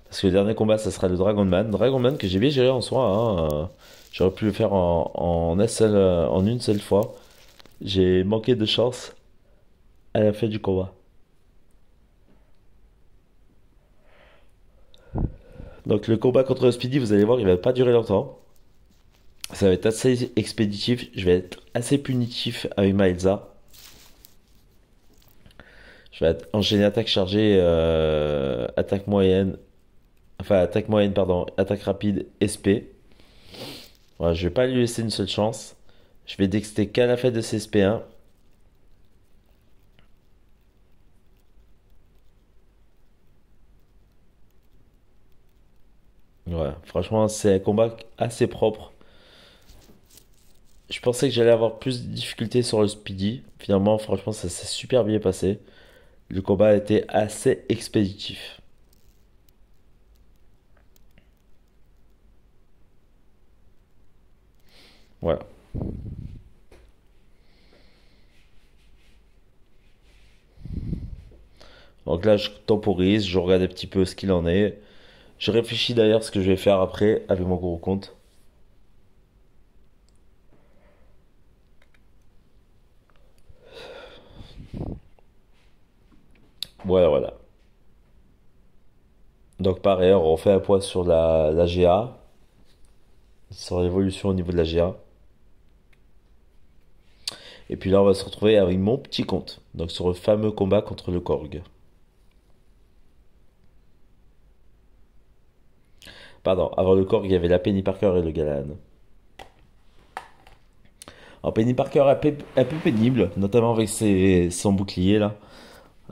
Parce que le dernier combat, ça sera le Dragon Man. Dragon Man que j'ai bien géré en soi, hein. J'aurais pu le faire en une seule fois. J'ai manqué de chance à la fin du combat. Donc le combat contre le Speedy, vous allez voir, il va pas durer longtemps. Ça va être assez expéditif. Je vais être assez punitif avec Maelza. Je vais enchaîner attaque chargée, attaque moyenne, enfin attaque moyenne, pardon, attaque rapide, SP. Voilà, je vais pas lui laisser une seule chance. Je vais dexter qu'à la fin de ses SP1. Ouais, franchement, c'est un combat assez propre. Je pensais que j'allais avoir plus de difficultés sur le Speedy. Finalement, franchement, ça s'est super bien passé. Le combat a été assez expéditif. Voilà. Donc là, je temporise, je regarde un petit peu ce qu'il en est. Je réfléchis d'ailleurs ce que je vais faire après avec mon gros compte. Voilà, voilà. Donc pareil, on refait un point sur la GA, sur l'évolution au niveau de la GA. Et puis là, on va se retrouver avec mon petit compte. Donc sur le fameux combat contre le Korg. Pardon, avant le Korg, il y avait la Penny Parker et le Galan. Alors Penny Parker un peu pénible, notamment avec son bouclier là.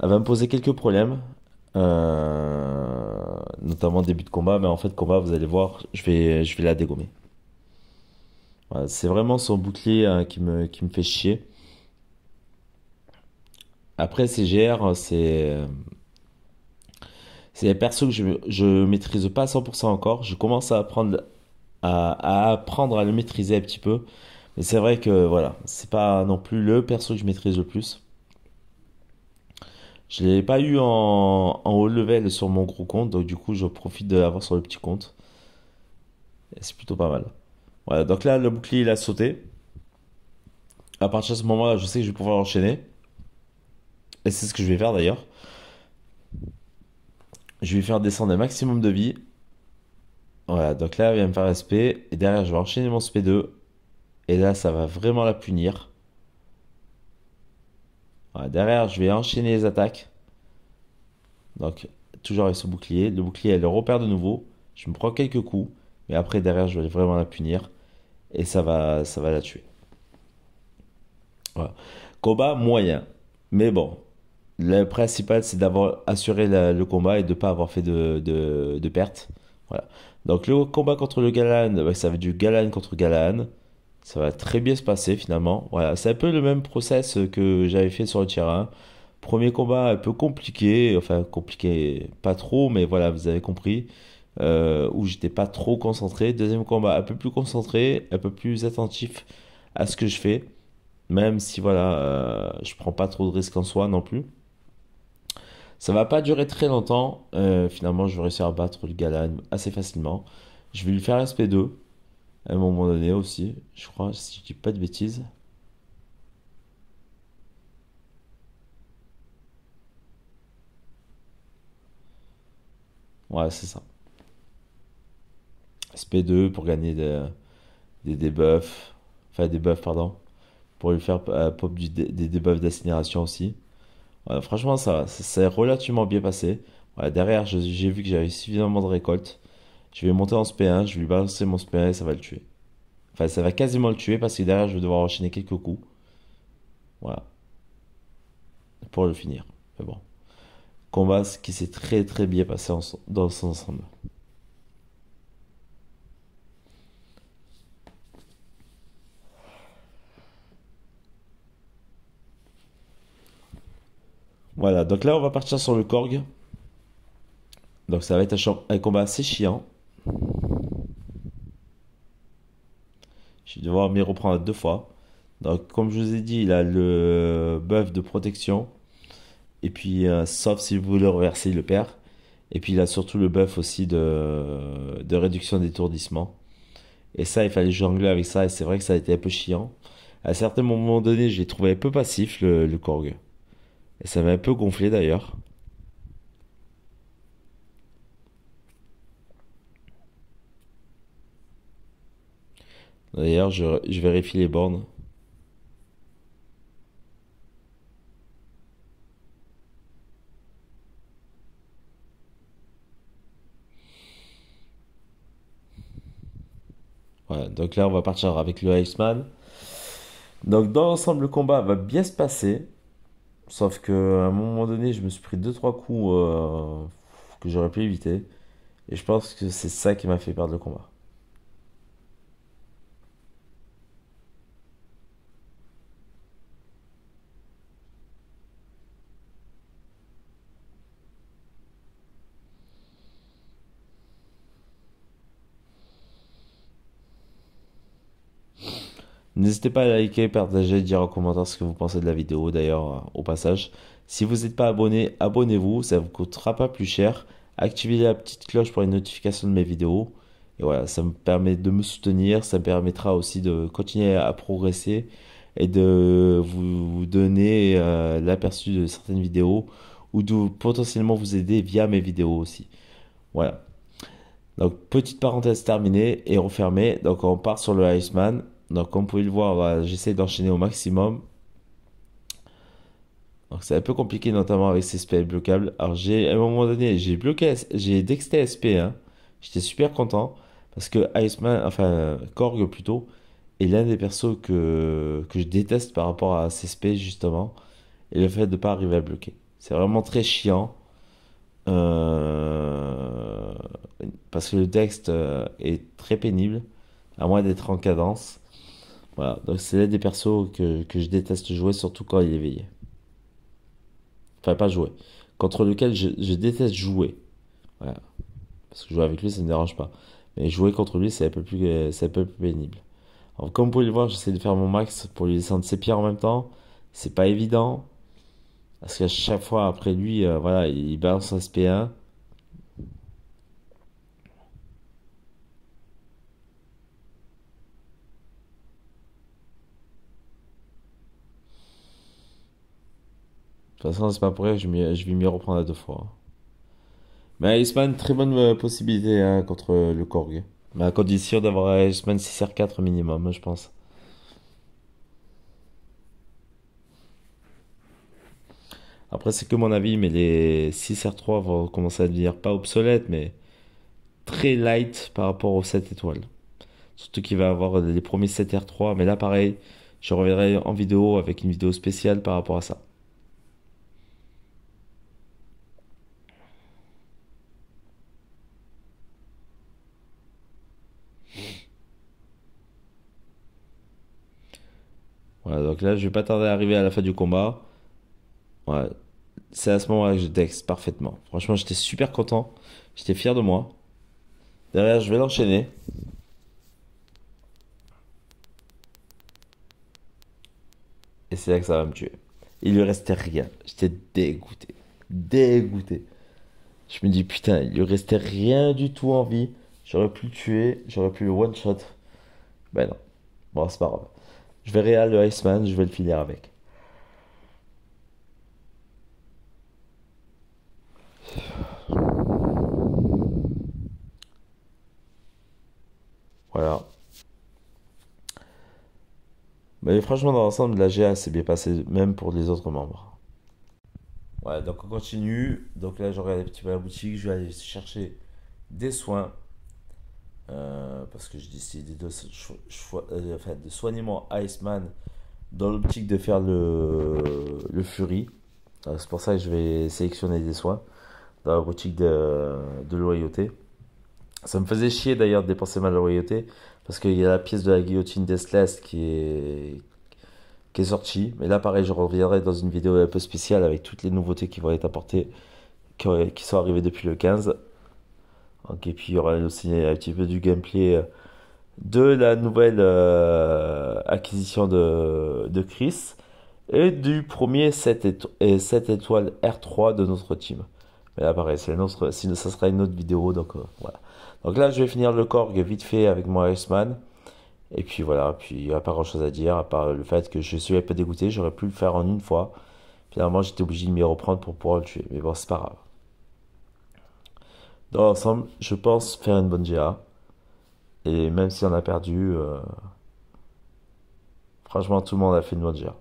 Elle va me poser quelques problèmes. Notamment début de combat, mais en fait combat, vous allez voir, je vais la dégommer. Voilà, c'est vraiment son bouclier qui me fait chier. Après CGR, c'est un perso que je maîtrise pas à 100% encore. Je commence à apprendre à le maîtriser un petit peu. Mais c'est vrai que voilà, c'est pas non plus le perso que je maîtrise le plus. Je l'ai pas eu en haut level sur mon gros compte, donc du coup je profite de l'avoir sur le petit compte. Et c'est plutôt pas mal. Voilà, donc là le bouclier il a sauté. À partir de ce moment-là, je sais que je vais pouvoir enchaîner. Et c'est ce que je vais faire d'ailleurs. Je vais faire descendre un maximum de vie. Voilà, donc là, il va me faire SP. Et derrière, je vais enchaîner mon SP2. Et là, ça va vraiment la punir. Voilà, derrière, je vais enchaîner les attaques. Donc, toujours avec ce bouclier. Le bouclier, elle le repère de nouveau. Je me prends quelques coups. Mais après, derrière, je vais vraiment la punir. Et ça va la tuer. Voilà. Combat moyen. Mais bon, le principal, c'est d'avoir assuré le combat et de ne pas avoir fait de pertes. Voilà. Donc le combat contre le Galan, bah, ça va être du Galan contre Galan. Ça va très bien se passer finalement. Voilà, c'est un peu le même process que j'avais fait sur le terrain. Premier combat un peu compliqué, enfin compliqué pas trop, mais voilà, vous avez compris. Où j'étais pas trop concentré. Deuxième combat un peu plus concentré, un peu plus attentif à ce que je fais. Même si voilà, je prends pas trop de risques en soi non plus. Ça va pas durer très longtemps. Finalement, je vais réussir à battre le Galan assez facilement. Je vais lui faire SP2 à un moment donné aussi, je crois, si je dis pas de bêtises. Ouais, c'est ça. SP2 pour gagner des debuffs. Enfin, des buffs, pardon. Pour lui faire pop des debuffs d'incinération aussi. Ouais, franchement, ça s'est relativement bien passé. Ouais, derrière, j'ai vu que j'avais suffisamment de récolte. Je vais monter en SP1, je vais lui balancer mon SP1 et ça va le tuer. Enfin, ça va quasiment le tuer parce que derrière, je vais devoir enchaîner quelques coups. Voilà, pour le finir. Mais bon. Combat qui s'est très très bien passé dans son ensemble. Voilà, donc là, on va partir sur le Korg. Donc ça va être un combat assez chiant. Je vais devoir m'y reprendre deux fois. Donc, comme je vous ai dit, il a le buff de protection. Et puis, sauf si vous voulez le reverser, il le perd. Et puis, il a surtout le buff aussi de réduction d'étourdissement. Et ça, il fallait jongler avec ça. Et c'est vrai que ça a été un peu chiant. À certains moments donnés, je l'ai trouvé un peu passif, le Korg. Et ça m'a un peu gonflé d'ailleurs. D'ailleurs, je vérifie les bornes. Voilà, donc là, on va partir avec le Iceman. Donc, dans l'ensemble, le combat va bien se passer. Sauf que à un moment donné, je me suis pris deux trois coups que j'aurais pu éviter. Et je pense que c'est ça qui m'a fait perdre le combat. N'hésitez pas à liker, partager, dire en commentaire ce que vous pensez de la vidéo. D'ailleurs, au passage, si vous n'êtes pas abonné, abonnez-vous, ça vous coûtera pas plus cher. Activez la petite cloche pour les notifications de mes vidéos. Et voilà, ça me permet de me soutenir, ça me permettra aussi de continuer à progresser et de vous donner l'aperçu de certaines vidéos ou de potentiellement vous aider via mes vidéos aussi. Voilà. Donc, petite parenthèse terminée et refermée. Donc, on part sur le Iceman. Donc, comme vous pouvez le voir, voilà, j'essaie d'enchaîner au maximum. Donc, c'est un peu compliqué, notamment avec ces spells bloquables. Alors, à un moment donné, j'ai dexté SP, hein. J'étais super content parce que Iceman, enfin, Korg plutôt, est l'un des persos que je déteste par rapport à ces spells, justement. Et le fait de ne pas arriver à bloquer. C'est vraiment très chiant. Euh, Parce que le texte est très pénible, à moins d'être en cadence. Voilà, donc c'est l'un des persos que je déteste jouer, surtout quand il est éveillé. Enfin, pas jouer. Contre lequel je déteste jouer. Voilà. Parce que jouer avec lui, ça ne me dérange pas. Mais jouer contre lui, c'est un peu plus pénible. Alors, comme vous pouvez le voir, j'essaie de faire mon max pour lui descendre ses pierres en même temps. C'est pas évident. Parce qu'à chaque fois, après lui, voilà, il balance un SP1. De toute façon, c'est pas pour rien que je vais m'y reprendre à deux fois. Mais Iceman, très bonne possibilité hein, contre le Korg. Mais à condition d'avoir un Iceman 6R4 minimum, hein, je pense. Après, c'est que mon avis, mais les 6R3 vont commencer à devenir pas obsolètes, mais très light par rapport aux 7 étoiles. Surtout qu'il va avoir les premiers 7R3, mais là, pareil, je reviendrai en vidéo avec une vidéo spéciale par rapport à ça. Voilà, donc là, je vais pas tarder à arriver à la fin du combat. Ouais, c'est à ce moment-là que je dex parfaitement. Franchement, j'étais super content. J'étais fier de moi. Derrière, je vais l'enchaîner. Et c'est là que ça va me tuer. Il lui restait rien. J'étais dégoûté. Dégoûté. Je me dis, putain, il lui restait rien du tout en vie. J'aurais pu le tuer. J'aurais pu le one-shot. Ben non. Bon, c'est pas grave. Je vais réal le Iceman. Je vais le finir avec. Voilà. Mais franchement, dans l'ensemble, la GA s'est bien passée, même pour les autres membres. Ouais, donc on continue. Donc là, je regarde un petit peu la boutique. Je vais aller chercher des soins. Parce que j'ai décidé enfin, de soigner mon Iceman dans l'optique de faire le Fury. C'est pour ça que je vais sélectionner des soins dans la boutique de loyauté. Ça me faisait chier d'ailleurs de dépenser ma loyauté parce qu'il y a la pièce de la guillotine d'Estlast qui est sortie. Mais là, pareil, je reviendrai dans une vidéo un peu spéciale avec toutes les nouveautés qui vont être apportées, qui sont arrivées depuis le 15. Donc, et puis il y aura aussi un petit peu du gameplay de la nouvelle acquisition de Chris et du premier 7 étoiles R3 de notre team. Mais là, pareil, sinon, ça sera une autre vidéo. Donc, voilà. Donc là, je vais finir le Korg vite fait avec mon Iceman. Et puis voilà, puis il n'y a pas grand chose à dire, à part le fait que je suis un peu dégoûté, j'aurais pu le faire en une fois. Finalement, j'étais obligé de m'y reprendre pour pouvoir le tuer. Mais bon, c'est pas grave. Dans l'ensemble, je pense faire une bonne GA. Et même si on a perdu, franchement, tout le monde a fait une bonne GA.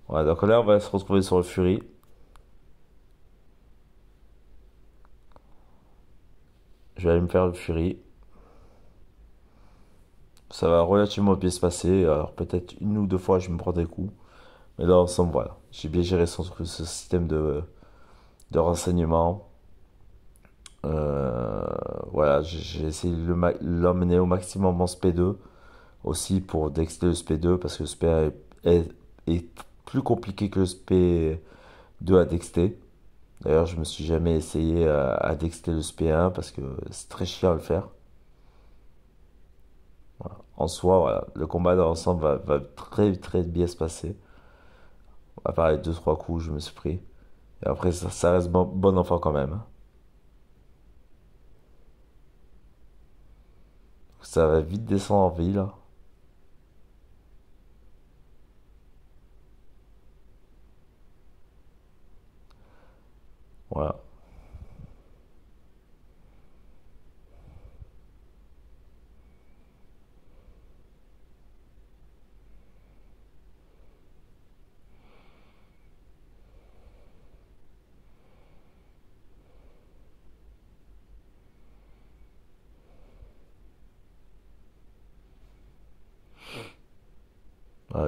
Voilà, donc là, on va se retrouver sur le Fury. Je vais aller me faire le Fury. Ça va relativement bien se passer. Alors peut-être une ou deux fois, je me prends des coups. Mais là, ensemble, voilà. J'ai bien géré ce système de renseignement. Voilà, j'ai essayé de l'emmener au maximum mon SP2 aussi pour dexter le SP2 parce que le SP1 est plus compliqué que le SP2 à dexter. D'ailleurs, je me suis jamais essayé à dexter le SP1 parce que c'est très chiant à le faire. Voilà. En soi, voilà, le combat dans l'ensemble va très très bien se passer. À part les 2-3 coups, je me suis pris. Et après, ça reste bon enfant quand même, hein. Ça va vite descendre en vie là. Voilà.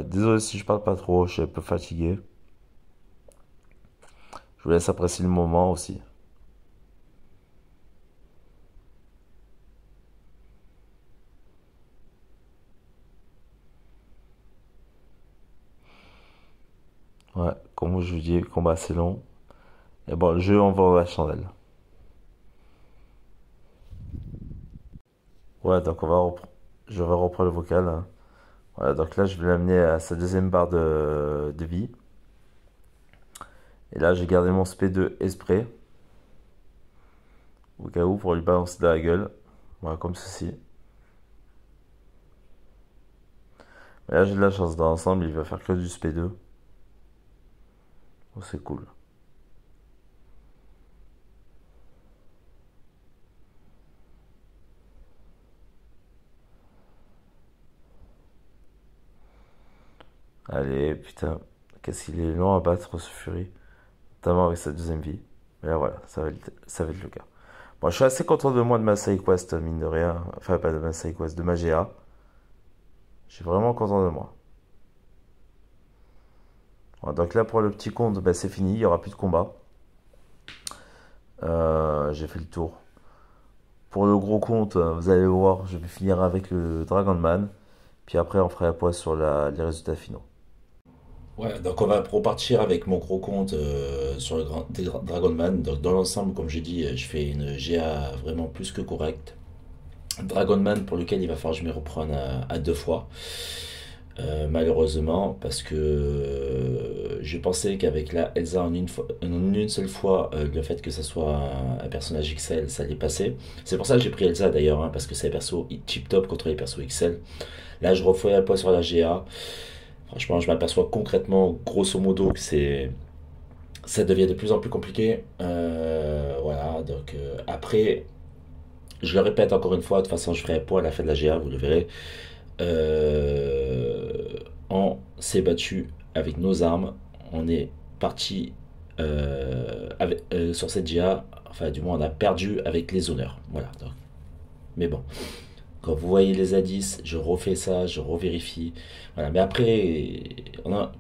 Désolé si je parle pas trop, je suis un peu fatigué. Je vous laisse apprécier le moment aussi. Ouais, comme je vous dis, le combat c'est long. Et bon, le jeu envoie la chandelle. Ouais, donc je vais reprendre le vocal, hein. Voilà, donc là je vais l'amener à sa deuxième barre de vie. Et là j'ai gardé mon SP de Esprit. Au cas où pour lui balancer dans la gueule. Voilà, comme ceci. Mais là j'ai de la chance, dans l'ensemble il va faire que du SP2. Oh, c'est cool. Allez, putain, qu'est-ce qu'il est long à battre ce Fury. Notamment avec sa deuxième vie. Mais là voilà, ça va être le cas. Bon, je suis assez content de moi de ma side quest, mine de rien. Enfin, pas de ma side quest, de ma GA. Je suis vraiment content de moi. Voilà, donc là, pour le petit compte, bah, c'est fini, il n'y aura plus de combat. J'ai fait le tour. Pour le gros compte, vous allez voir, je vais finir avec le Dragon Man. Puis après, on fera un point sur les résultats finaux. Ouais, donc on va repartir avec mon gros compte sur le Dragon Man. Donc dans l'ensemble, comme j'ai dit, je fais une GA vraiment plus que correcte. Dragon Man pour lequel il va falloir que je me reprenne à deux fois. Malheureusement, parce que je pensais qu'avec la Elsa en une seule fois, le fait que ça soit un personnage XL, ça allait passer. C'est pour ça que j'ai pris Elsa d'ailleurs, hein, parce que c'est un perso tip top contre les persos XL. Là, je refais un point sur la GA. Franchement, je m'aperçois concrètement, grosso modo, que ça devient de plus en plus compliqué. Voilà, donc après, je le répète encore une fois, de toute façon, je ferai un point à la fin de la GA, vous le verrez. On s'est battu avec nos armes. On est parti sur cette GA enfin du moins on a perdu avec les honneurs. Voilà. Donc, mais bon, quand vous voyez les A10, je refais ça, je revérifie. Voilà. Mais après,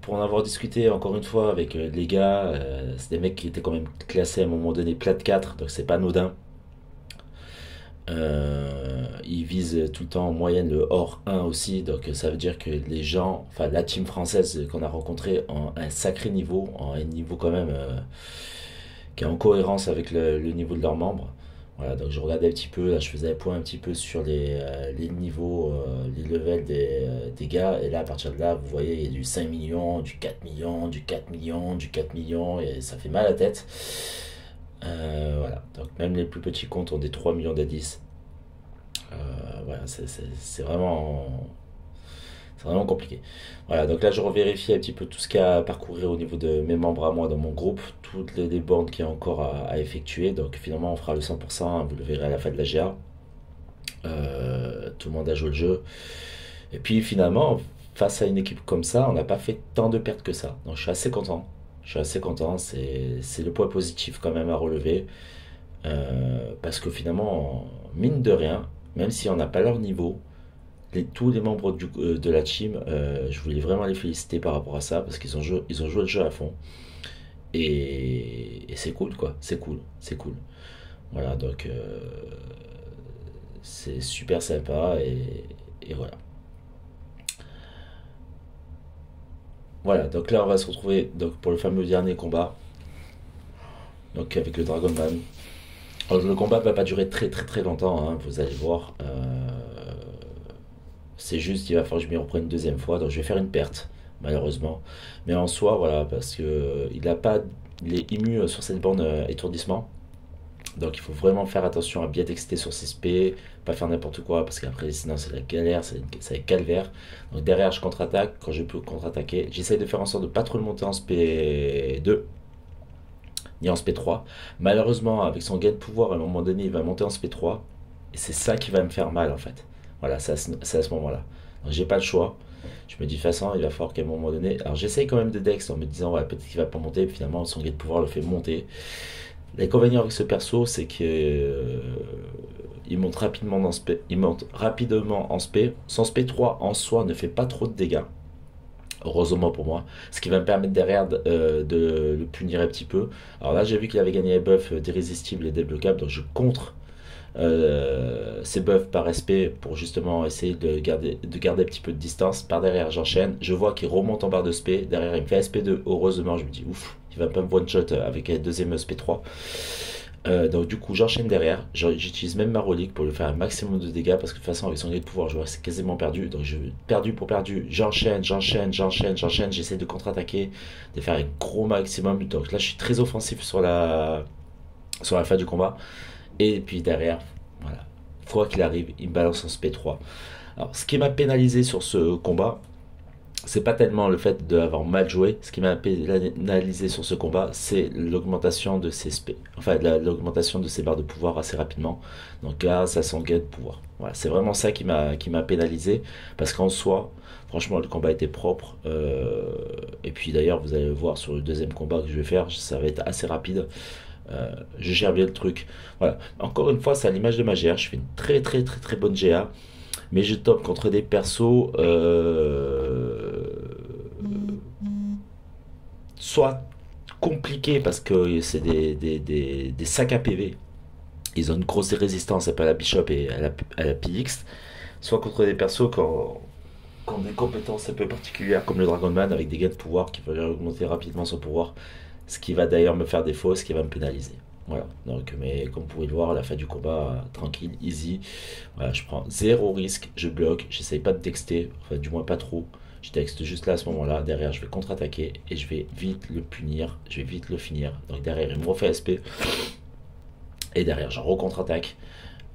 pour en avoir discuté encore une fois avec les gars, c'est des mecs qui étaient quand même classés à un moment donné plat de 4, donc c'est pas anodin. Ils visent tout le temps en moyenne le hors 1 aussi, donc ça veut dire que les gens, enfin la team française qu'on a rencontrée en un sacré niveau, en un niveau quand même qui est en cohérence avec le niveau de leurs membres. Voilà, donc je regardais un petit peu, là je faisais un point un petit peu sur les niveaux, les levels des gars, et là à partir de là, vous voyez, il y a du 5 millions, du 4 millions, du 4 millions, du 4 millions, et ça fait mal à la tête. Voilà, donc même les plus petits comptes ont des 3 millions d'indices. Voilà, c'est vraiment compliqué. Voilà, donc là je revérifie un petit peu tout ce qu'il y a à parcourir au niveau de mes membres à moi dans mon groupe, toutes les bornes qu'il y a encore à effectuer. Donc finalement on fera le 100%, hein, vous le verrez à la fin de la GA. Tout le monde a joué le jeu. Et puis finalement, face à une équipe comme ça, on n'a pas fait tant de pertes que ça. Donc je suis assez content. Je suis assez content, c'est le point positif quand même à relever. Parce que finalement, mine de rien, même si on n'a pas leur niveau, tous les membres de la team, je voulais vraiment les féliciter par rapport à ça, parce ils ont joué le jeu à fond. Et c'est cool, quoi. C'est cool, c'est cool. Voilà, donc c'est super sympa, et voilà. Voilà, donc là on va se retrouver donc, pour le fameux dernier combat, donc avec le Dragon Man. Alors, le combat va pas durer très très très longtemps, hein, vous allez voir. C'est juste, il va falloir que je m'y reprenne une deuxième fois, donc je vais faire une perte, malheureusement. Mais en soi, voilà, parce que il est immu sur cette borne étourdissement. Donc il faut vraiment faire attention à bien texter sur ses SP, pas faire n'importe quoi, parce qu'après sinon c'est la galère, c'est calvaire. Donc derrière je contre-attaque, quand je peux contre-attaquer, j'essaye de faire en sorte de pas trop le monter en SP2, ni en SP3. Malheureusement, avec son gain de pouvoir, à un moment donné, il va monter en SP3, et c'est ça qui va me faire mal en fait. Voilà, c'est à ce moment-là. Donc j'ai pas le choix. Je me dis, de toute façon, il va falloir qu'à un moment donné. Alors j'essaye quand même de dex en me disant, ouais, peut-être qu'il va pas monter, et finalement son gain de pouvoir le fait monter. L'inconvénient avec ce perso, c'est que il monte rapidement il monte rapidement en spé. Son spé 3 en soi ne fait pas trop de dégâts. Heureusement pour moi. Ce qui va me permettre derrière de le punir un petit peu. Alors là, j'ai vu qu'il avait gagné un buff d'irrésistible et débloquable, donc je contre ces buffs par SP pour justement essayer de garder un petit peu de distance. Par derrière, j'enchaîne. Je vois qu'il remonte en barre de SP. Derrière, il me fait SP2. Heureusement, je me dis ouf, il va pas me one-shot avec un deuxième SP3. Donc du coup j'enchaîne derrière, j'utilise même ma relique pour lui faire un maximum de dégâts parce que de toute façon avec son gré de pouvoir je reste quasiment perdu, donc perdu pour perdu, j'enchaîne, j'essaie de contre-attaquer, de faire un gros maximum, donc là je suis très offensif sur la fin du combat, et puis derrière, voilà, quoi qu'il arrive, il me balance en SP3. Alors ce qui m'a pénalisé sur ce combat, c'est pas tellement le fait d'avoir mal joué. Ce qui m'a pénalisé sur ce combat, c'est l'augmentation de ses SP. Enfin, l'augmentation de ses barres de pouvoir assez rapidement. Donc, grâce à son gain de pouvoir. Voilà, c'est vraiment ça qui m'a pénalisé. Parce qu'en soi, franchement, le combat était propre. Et puis d'ailleurs, vous allez le voir sur le deuxième combat que je vais faire, ça va être assez rapide. Je gère bien le truc. Voilà. Encore une fois, c'est à l'image de ma GA. Je fais une très très très très bonne GA. Mais je top contre des persos soit compliqués parce que c'est des sacs à PV. Ils ont une grosse résistance à la Bishop et à la PX. Soit contre des persos qui ont des compétences un peu particulières comme le Dragon Man avec des gains de pouvoir qui veulent augmenter rapidement son pouvoir. Ce qui va d'ailleurs me faire défaut, ce qui va me pénaliser. Voilà, donc, mais comme vous pouvez le voir, à la fin du combat, tranquille, easy. Voilà, je prends zéro risque, je bloque, j'essaye pas de texter, enfin, du moins pas trop. Je texte juste là à ce moment-là. Derrière, je vais contre-attaquer et je vais vite le punir, je vais vite le finir. Donc, derrière, il me refait SP. Et derrière, j'en re-contre-attaque.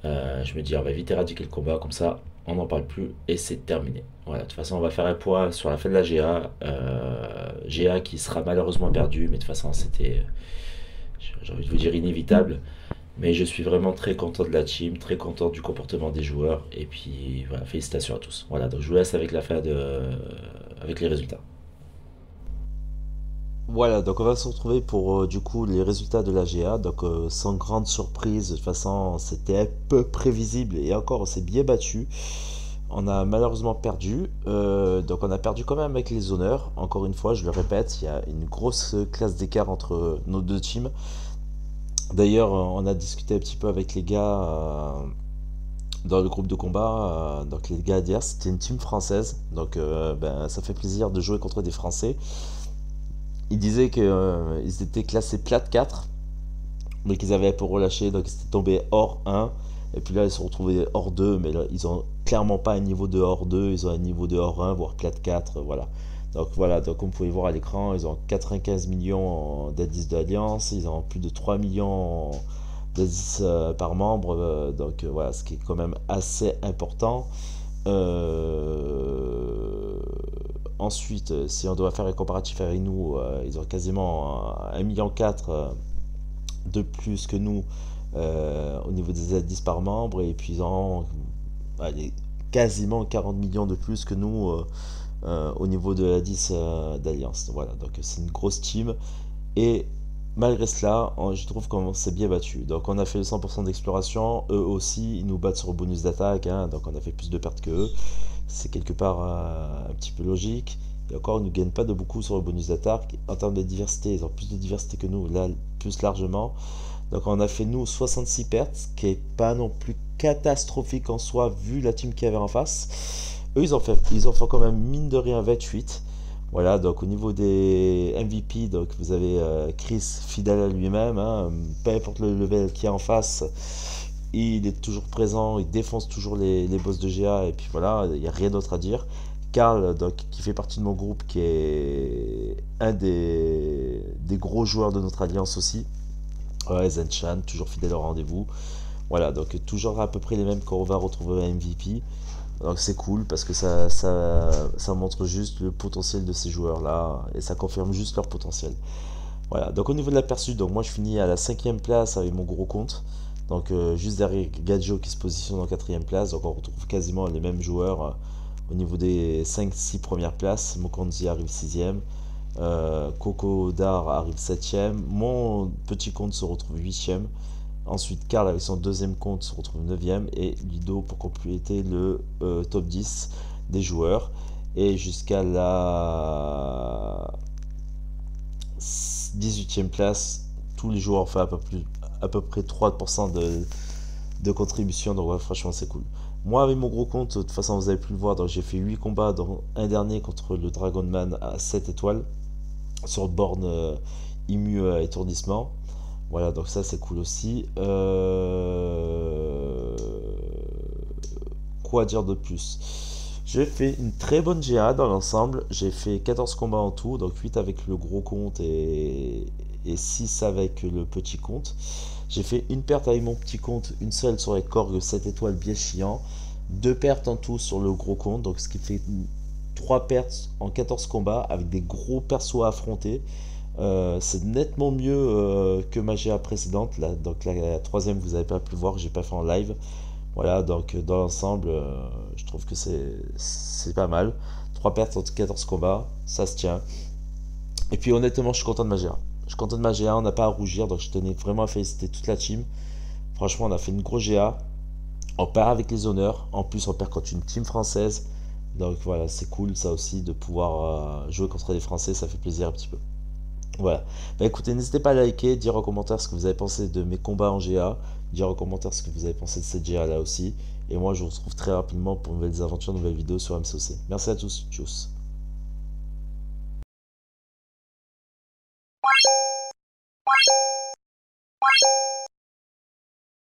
Je me dis, on va vite éradiquer le combat, comme ça, on n'en parle plus et c'est terminé. Voilà, de toute façon, on va faire un point sur la fin de la GA. GA qui sera malheureusement perdu, mais de toute façon, c'était, j'ai envie de vous dire, inévitable. Mais je suis vraiment très content de la team, très content du comportement des joueurs. Et puis, voilà, félicitations à tous. Voilà, donc je vous laisse avec avec les résultats. Voilà, donc on va se retrouver pour du coup les résultats de la GA. Donc sans grande surprise, de toute façon c'était un peu prévisible et encore on s'est bien battu. On a malheureusement perdu, donc on a perdu quand même avec les honneurs. Encore une fois, je le répète, il y a une grosse classe d'écart entre nos deux teams. D'ailleurs, on a discuté un petit peu avec les gars dans le groupe de combat. Donc les gars d'hier, c'était une team française, donc ben, ça fait plaisir de jouer contre des Français. Ils disaient qu'ils étaient classés plate 4, donc ils avaient un peu relâché, donc ils étaient tombés hors 1. Et puis là, ils se sont retrouvés hors 2, mais là, ils ont clairement pas un niveau de hors 2, ils ont un niveau de hors 1, voire plate 4, voilà. Donc voilà, donc comme vous pouvez voir à l'écran, ils ont 95 millions d'indices d'alliance, ils ont plus de 3 millions d'indices par membre, donc voilà, ce qui est quand même assez important. Euh, Ensuite, si on doit faire un comparatif avec nous, ils ont quasiment 1,4 million de plus que nous au niveau des indices par membre, et puis ils ont allez, quasiment 40 millions de plus que nous au niveau de l'indice d'alliance. Voilà, donc c'est une grosse team. Et malgré cela, je trouve qu'on s'est bien battu. Donc on a fait le 100% d'exploration. Eux aussi, ils nous battent sur le bonus d'attaque, hein, donc on a fait plus de pertes que eux. C'est quelque part un petit peu logique. Et encore, ils ne nous gagnent pas de beaucoup sur le bonus d'attaque. En termes de diversité, ils ont plus de diversité que nous, là, plus largement. Donc on a fait nous 66 pertes, ce qui est pas non plus catastrophique en soi vu la team qu'il y avait en face. Eux ils ont fait quand même mine de rien 28. Voilà, donc au niveau des MVP, donc vous avez Chris fidèle à lui-même, hein, peu importe le level qu'il y a en face, il est toujours présent, il défonce toujours les boss de GA, et puis voilà, il n'y a rien d'autre à dire. Karl, donc, qui fait partie de mon groupe, qui est un des gros joueurs de notre alliance aussi. Ouais, Zenchan, toujours fidèle au rendez-vous. Voilà, donc toujours à peu près les mêmes qu'on va retrouver à MVP. Donc c'est cool parce que ça montre juste le potentiel de ces joueurs-là et ça confirme juste leur potentiel. Voilà, donc au niveau de l'aperçu, donc moi je finis à la 5e place avec mon gros compte. Donc juste derrière Gadjo qui se positionne en 4e place. Donc on retrouve quasiment les mêmes joueurs au niveau des 5-6 premières places. Mokonzi arrive 6e. Coco Dar arrive 7e. Mon petit compte se retrouve 8e. Ensuite, Karl avec son deuxième compte se retrouve 9e. Et Ludo pour compléter le top 10 des joueurs. Et jusqu'à la 18e place, tous les joueurs ont fait à peu près 3% de contribution. Donc ouais, franchement c'est cool. Moi avec mon gros compte, de toute façon vous avez pu le voir, donc j'ai fait 8 combats, dont un dernier contre le Dragonman à 7 étoiles sur borne immu à étourdissement. Voilà, donc ça c'est cool aussi. Quoi dire de plus? J'ai fait une très bonne GA dans l'ensemble. J'ai fait 14 combats en tout, donc 8 avec le gros compte et 6 avec le petit compte. J'ai fait une perte avec mon petit compte, une seule sur les Korg 7 étoiles bien chiant. Deux pertes en tout sur le gros compte, donc ce qui fait 3 pertes en 14 combats avec des gros persos à affronter. C'est nettement mieux que ma GA précédente. Là, donc la troisième, vous n'avez pas pu voir, j'ai pas fait en live. Voilà, donc dans l'ensemble, je trouve que c'est pas mal. 3 pertes en 14 combats, ça se tient. Et puis honnêtement, je suis content de ma GA. Je suis content de ma GA, on n'a pas à rougir, donc je tenais vraiment à féliciter toute la team. Franchement, on a fait une grosse GA. On perd avec les honneurs. En plus, on perd contre une team française. Donc voilà, c'est cool ça aussi de pouvoir jouer contre des Français, ça fait plaisir un petit peu. Voilà. Bah écoutez, n'hésitez pas à liker, dire en commentaire ce que vous avez pensé de mes combats en GA, dire en commentaire ce que vous avez pensé de cette GA là aussi. Et moi, je vous retrouve très rapidement pour de nouvelles aventures, de nouvelles vidéos sur MCOC. Merci à tous, tchuss.